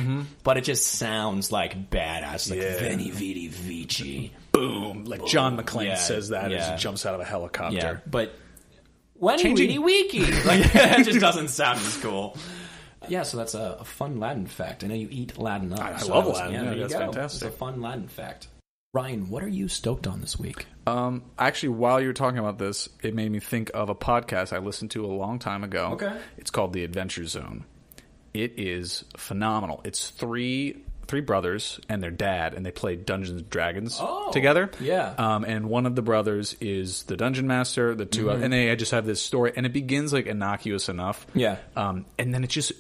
but it just sounds like badass. Like Veni Vidi Vici. Boom. Like John McClane says that as he jumps out of a helicopter. Yeah, but Weedy Weeky. Like, that just doesn't sound as cool. Yeah, so that's a fun Latin fact. I know you eat Latin up. I love Latin. Yeah, that's It's fantastic. a fun Latin fact. Ryan, what are you stoked on this week? Actually, while you were talking about this, it made me think of a podcast I listened to a long time ago. Okay. It's called The Adventure Zone. It is phenomenal. It's three brothers and their dad, and they play Dungeons and Dragons together. Yeah. And one of the brothers is the dungeon master. The two, and they just have this story, and it begins like innocuous enough. Yeah. And then it's just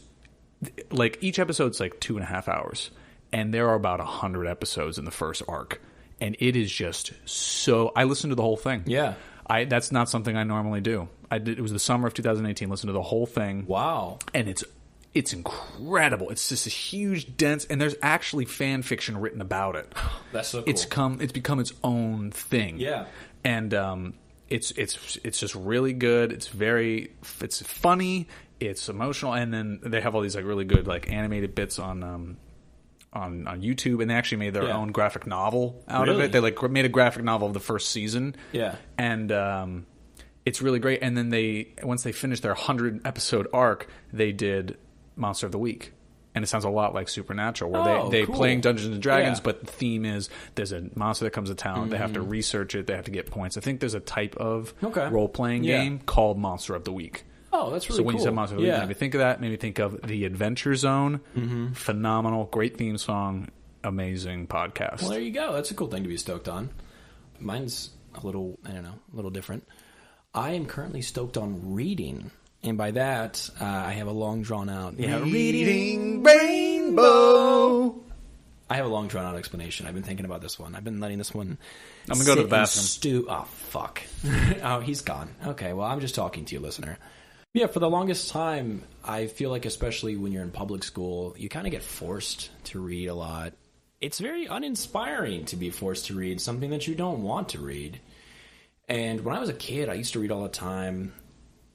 like each episode's like 2.5 hours, and there are about 100 episodes in the first arc, and it is just so. I listened to the whole thing. Yeah. That's not something I normally do. It was the summer of 2018. Listened to the whole thing. Wow. And it's incredible. It's just a huge, dense, and there's actually fan fiction written about it. That's so cool. It's become its own thing. Yeah. And it's just really good. It's funny. It's emotional, and then they have all these like really good like animated bits on YouTube, and they actually made their own graphic novel out of it. They like made a graphic novel of the first season. Yeah. And it's really great. And then once they finished their 100 episode arc, they did Monster of the Week. And it sounds a lot like Supernatural, where they cool. playing Dungeons and Dragons, but the theme is there's a monster that comes to town. They have to research it. They have to get points. I think there's a type of role-playing game called Monster of the Week. Oh, that's really cool. So when you said Monster of the Week, maybe think of that. Maybe think of The Adventure Zone. Phenomenal. Great theme song. Amazing podcast. Well, there you go. That's a cool thing to be stoked on. Mine's a little different. I am currently stoked on reading. And by that, I have a long drawn out. Reading Rainbow. I have a long drawn out explanation. I've been thinking about this one. I've been letting this one. I'm gonna go to the bathroom. Oh fuck! Oh, he's gone. Okay, well, I'm just talking to you, listener. Yeah, for the longest time, I feel like, especially when you're in public school, you kind of get forced to read a lot. It's very uninspiring to be forced to read something that you don't want to read. And when I was a kid, I used to read all the time.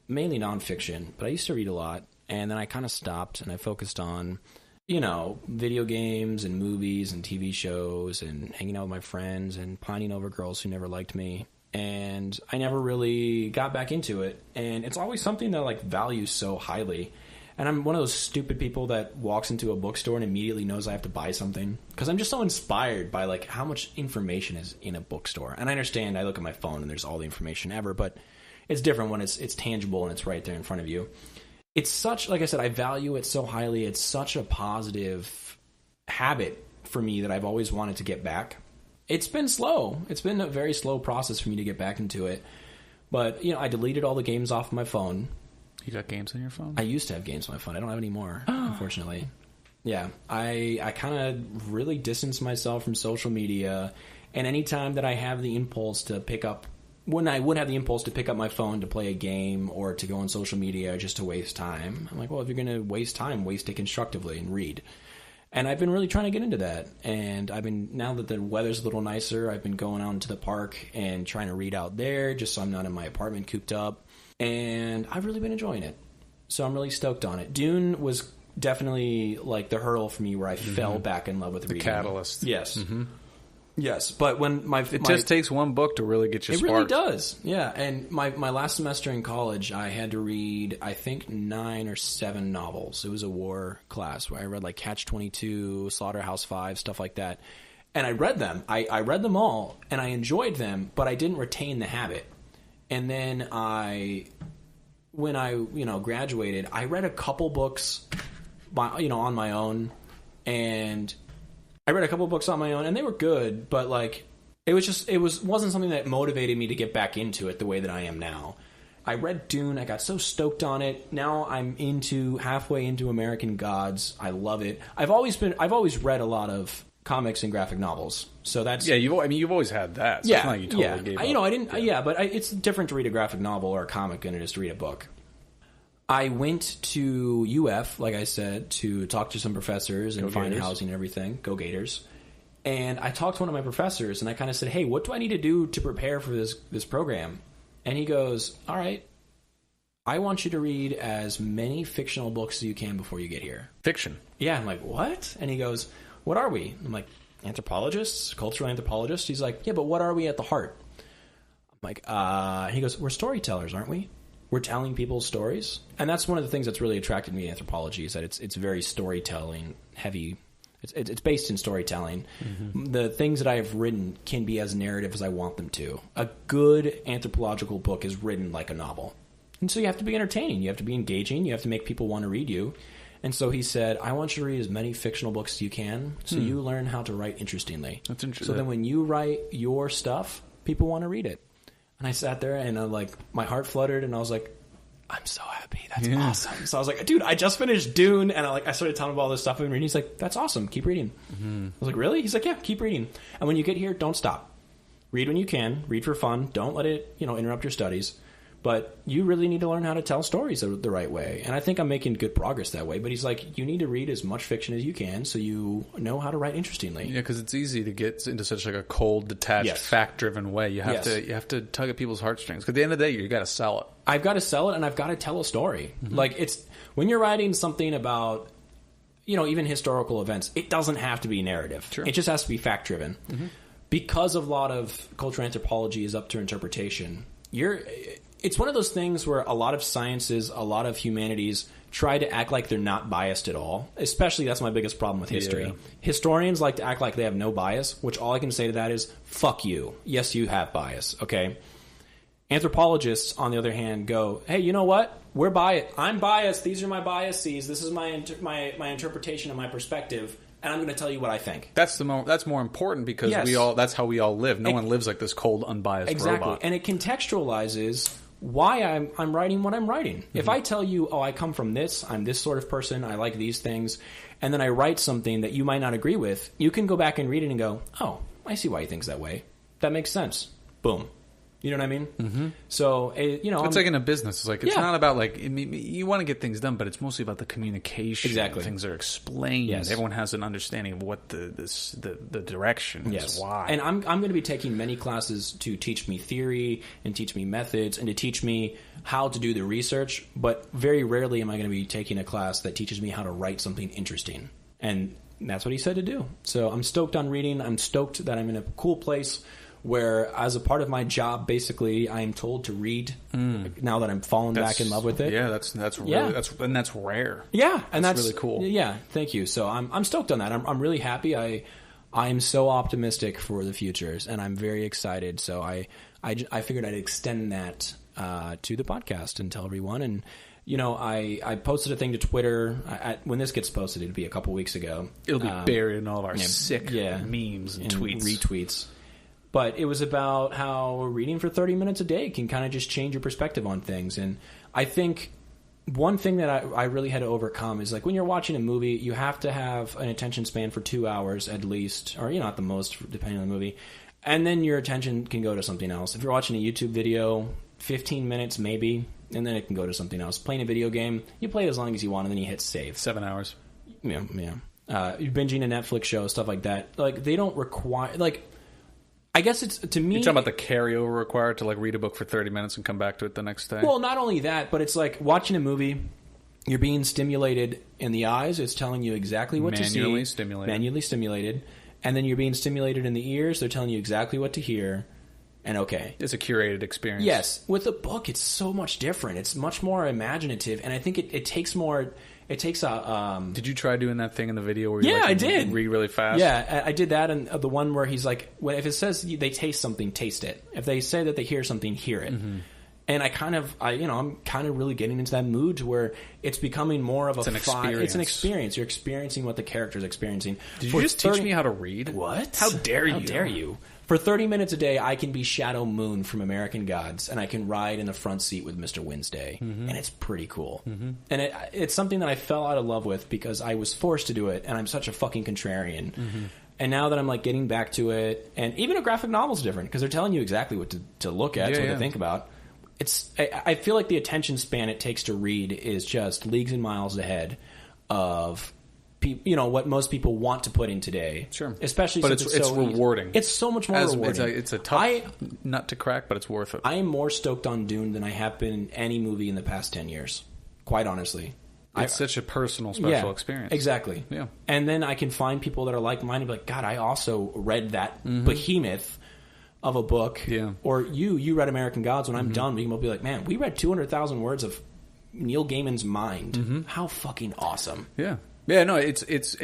Mainly nonfiction, but I used to read a lot, and then I kind of stopped, and I focused on, video games and movies and TV shows and hanging out with my friends and pining over girls who never liked me, and I never really got back into it, and it's always something that I, value so highly, and I'm one of those stupid people that walks into a bookstore and immediately knows I have to buy something, because I'm just so inspired by, how much information is in a bookstore, and I understand I look at my phone and there's all the information ever, but it's different when it's tangible and it's right there in front of you. It's such, like I said, I value it so highly. It's such a positive habit for me that I've always wanted to get back. It's been slow. It's been a very slow process for me to get back into it. But, I deleted all the games off my phone. You got games on your phone? I used to have games on my phone. I don't have any more, unfortunately. Yeah, I kind of really distanced myself from social media. And anytime that I have the impulse to pick up when I would have the impulse to pick up my phone to play a game or to go on social media just to waste time, I'm like, well, if you're going to waste time, waste it constructively and read. And I've been really trying to get into that. And now that the weather's a little nicer, I've been going out into the park and trying to read out there just so I'm not in my apartment cooped up. And I've really been enjoying it. So I'm really stoked on it. Dune was definitely the hurdle for me where I fell back in love with reading. The catalyst. Yes. Mm-hmm. Yes, but when it just takes one book to really get you sparked. It really does, yeah. And my last semester in college, I had to read, I think, 9 or 7 novels. It was a war class where I read Catch-22, Slaughterhouse-5, stuff like that. And I read them. I read them all, and I enjoyed them, but I didn't retain the habit. And then when I graduated, I read a couple books, on my own, and I read a couple books on my own, and they were good, but it wasn't something that motivated me to get back into it the way that I am now. I read Dune, I got so stoked on it. Now I'm halfway into American Gods. I love it. I've always read a lot of comics and graphic novels, so that's you've always had that. So it's not like you totally gave up. I didn't. But it's different to read a graphic novel or a comic than it is to read a book. I went to UF, like I said, to talk to some professors and find housing and everything. Go Gators. And I talked to one of my professors, and I kind of said, hey, what do I need to do to prepare for this program? And he goes, all right, I want you to read as many fictional books as you can before you get here. Fiction? Yeah. I'm like, what? And he goes, what are we? I'm like, anthropologists, cultural anthropologists. He's like, yeah, but what are we at the heart? I'm like, he goes, we're storytellers, aren't we? we're telling people's stories. And that's one of the things that's really attracted me to anthropology, is that it's very storytelling heavy. It's based in storytelling. The things that I have written can be as narrative as I want them to. A good anthropological book is written like a novel. And so you have to be entertaining. You have to be engaging. You have to make people want to read you. And so he said, I want you to read as many fictional books as you can so you learn how to write interestingly. That's interesting. So then when you write your stuff, people want to read it. And I sat there and my heart fluttered and I was like, I'm so happy. That's awesome. So I was like, dude, I just finished Dune, and I started telling him all this stuff I've been reading. He's like, that's awesome. Keep reading. I was like, really? He's like, yeah, keep reading. And when you get here, don't stop. Read when you can. Read for fun. Don't let it, interrupt your studies. But you really need to learn how to tell stories the right way. And I think I'm making good progress that way. But he's like, you need to read as much fiction as you can so you know how to write interestingly. Yeah, because it's easy to get into such like a cold, detached, fact-driven way. You have to tug at people's heartstrings. Because at the end of the day, you got to sell it. I've got to sell it, and I've got to tell a story. Like, it's when you're writing something about, even historical events, it doesn't have to be narrative. Sure. It just has to be fact-driven. Because a lot of cultural anthropology is up to interpretation, it's one of those things where a lot of sciences, a lot of humanities try to act like they're not biased at all. Especially, that's my biggest problem with history. Yeah. Historians like to act like they have no bias, which all I can say to that is, fuck you. Yes, you have bias, okay? Anthropologists, on the other hand, go, hey, you know what? We're biased. I'm biased. These are my biases. This is my interpretation of my perspective, and I'm going to tell you what I think. That's more important because that's how we all live. No one lives like this cold, unbiased robot. And it contextualizes why I'm writing what I'm writing. If I tell you, I come from this, I'm this sort of person, I like these things, and then I write something that you might not agree with, you can go back and read it and go, oh, I see why he thinks that way. That makes sense. Boom. You know what I mean? So, it's like in a business. It's like, it's not about you want to get things done, but it's mostly about the communication. Exactly. Things are explained. Yes. Everyone has an understanding of what the direction is, why. And I'm going to be taking many classes to teach me theory and teach me methods and to teach me how to do the research, but very rarely am I going to be taking a class that teaches me how to write something interesting. And that's what he said to do. So I'm stoked on reading. I'm stoked that I'm in a cool place where, as a part of my job, basically, I am told to read. Now that I'm fallen back in love with it, that's rare. Yeah, and that's really cool. Yeah, thank you. So I'm stoked on that. I'm really happy. I am so optimistic for the futures, and I'm very excited. So I figured I'd extend that to the podcast and tell everyone. And I posted a thing to Twitter. When this gets posted, it'll be a couple weeks ago. It'll be buried in all of our sick memes and tweets, retweets. But it was about how reading for 30 minutes a day can kind of just change your perspective on things. And I think one thing that I really had to overcome is, like, when you're watching a movie, you have to have an attention span for 2 hours at least, or, at the most, depending on the movie. And then your attention can go to something else. If you're watching a YouTube video, 15 minutes maybe, and then it can go to something else. Playing a video game, you play it as long as you want, and then you hit save. 7 hours. Yeah. You're binging a Netflix show, stuff like that. Like, they don't require... like. I guess it's, to me... You're talking about the carryover required to, like, read a book for 30 minutes and come back to it the next day? Well, not only that, but it's like watching a movie, you're being stimulated in the eyes. It's telling you exactly what to see. Manually stimulated. And then you're being stimulated in the ears. They're telling you exactly what to hear. And okay. It's a curated experience. Yes. With a book, it's so much different. It's much more imaginative. And I think it takes more... It takes a... Did you try doing that thing in the video where you I did. read really fast? Yeah, I did that, and the one where he's like, if it says they taste something, taste it. If they say that they hear something, hear it. And I'm kind of really getting into that mood to where it's becoming more of experience. It's an experience. You're experiencing what the character's experiencing. Did you just teach me how to read? What? How dare you? How dare you? For 30 minutes a day, I can be Shadow Moon from American Gods, and I can ride in the front seat with Mr. Wednesday, and it's pretty cool. And it's something that I fell out of love with because I was forced to do it, and I'm such a fucking contrarian. And now that I'm like getting back to it, and even a graphic novel's different because they're telling you exactly what to look at, what to think about. I feel like the attention span it takes to read is just leagues and miles ahead of what most people want to put in today. Sure. Especially but since it's rewarding. It's so much more rewarding. It's a tough nut to crack, but it's worth it. I am more stoked on Dune than I have been in any movie in the past 10 years. Quite honestly. It's such a personal, special experience. Exactly. Yeah. And then I can find people that are like-minded, like, God, I also read that behemoth. of a book, Yeah. or you read American Gods, when I'm done, we can both be like, man, we read 200,000 words of Neil Gaiman's mind. How fucking awesome. Yeah. Yeah, no, it's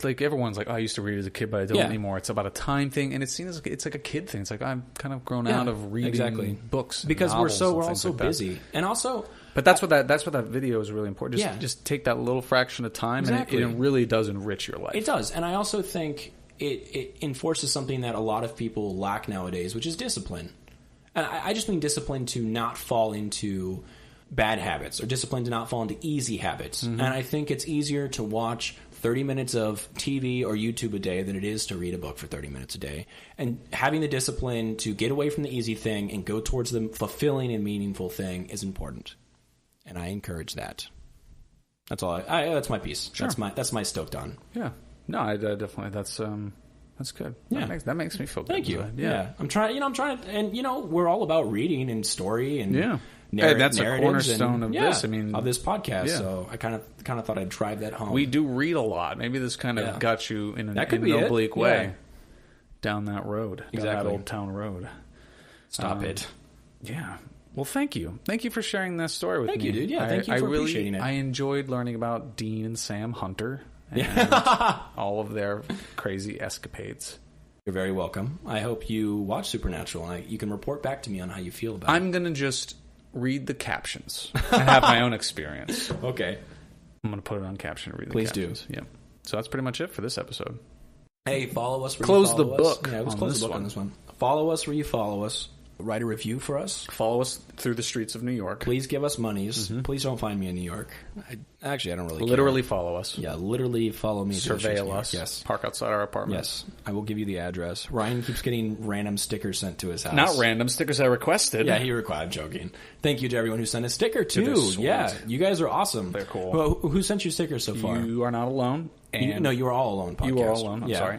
like everyone's like, oh, I used to read as a kid, but I don't anymore. It's about a time thing, and it's like a kid thing. It's like I've kind of grown out of reading books because and we're novels all and so things like busy, and also. But that's what that video is really important. Just take that little fraction of time, and it really does enrich your life. It does, and I also think it enforces something that a lot of people lack nowadays, which is discipline. And I just mean discipline to not fall into bad habits, or discipline to not fall into easy habits. And I think it's easier to watch 30 minutes of TV or YouTube a day than it is to read a book for 30 minutes a day. And having the discipline to get away from the easy thing and go towards the fulfilling and meaningful thing is important. And I encourage that. That's all. That's my piece. Sure. That's my stoked on. Yeah. No, I definitely. That's good. Yeah. That makes me feel good. Thank you. Inside. Yeah. I'm trying. And we're all about reading and story and that's a cornerstone of this. I mean, of this podcast. So I kind of thought I'd drive that home. We do read a lot. Maybe this kind of got you in an oblique way down that road, down that Old Town Road. Stop it. Yeah. Well, thank you. Thank you for sharing that story with me. Thank you, dude. Yeah, thank you for appreciating it. I enjoyed learning about Dean and Sam Hunter and all of their crazy escapades. You're very welcome. I hope you watch Supernatural, and you can report back to me on how you feel about it. I'm going to just read the captions and have my own experience. Okay. I'm going to put it on caption and read the Please captions. Please do. Yeah. So that's pretty much it for this episode. Hey, follow us. Close the book. Yeah, let's close the book on this one. Follow us where you follow us. Write a review for us. Follow us through the streets of New York. Please give us monies. Please don't find me in New York. I don't really literally care. follow us. Yeah, literally follow me. Surveil us. Yes. Park outside our apartment. Yes. I will give you the address. Ryan keeps getting random stickers sent to his house. Not random stickers I requested. Yeah, he required. I'm joking. Thank you to everyone who sent a sticker too. Yeah, you guys are awesome. They're cool. Well, who sent you stickers so far? You are not alone. And you are all alone. Podcast. You are all alone. I'm sorry.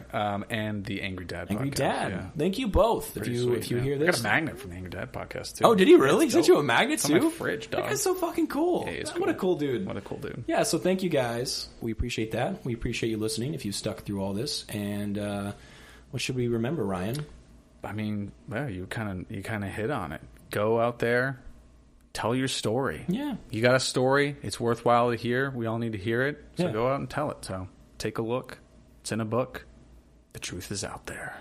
And the Angry Dad. Angry podcast. Dad. Yeah. Thank you both. Pretty if sweet, you hear this, I got a magnet from the Angry Dad podcast too. Oh, did he really? He sent you a magnet it's too? on my fridge, dog. That guy's so fucking cool. Yeah, he's What a cool dude. What a cool dude. Yeah. So thank you guys. We appreciate that. We appreciate you listening. If you stuck through all this, and what should we remember, Ryan? I mean, well, you kind of hit on it. Go out there. Tell your story. Yeah. You got a story. It's worthwhile to hear. We all need to hear it. So go out and tell it. So take a look. It's in a book. The truth is out there.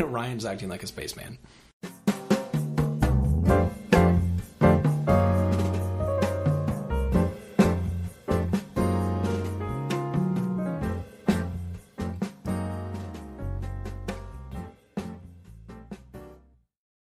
Ryan's acting like a spaceman.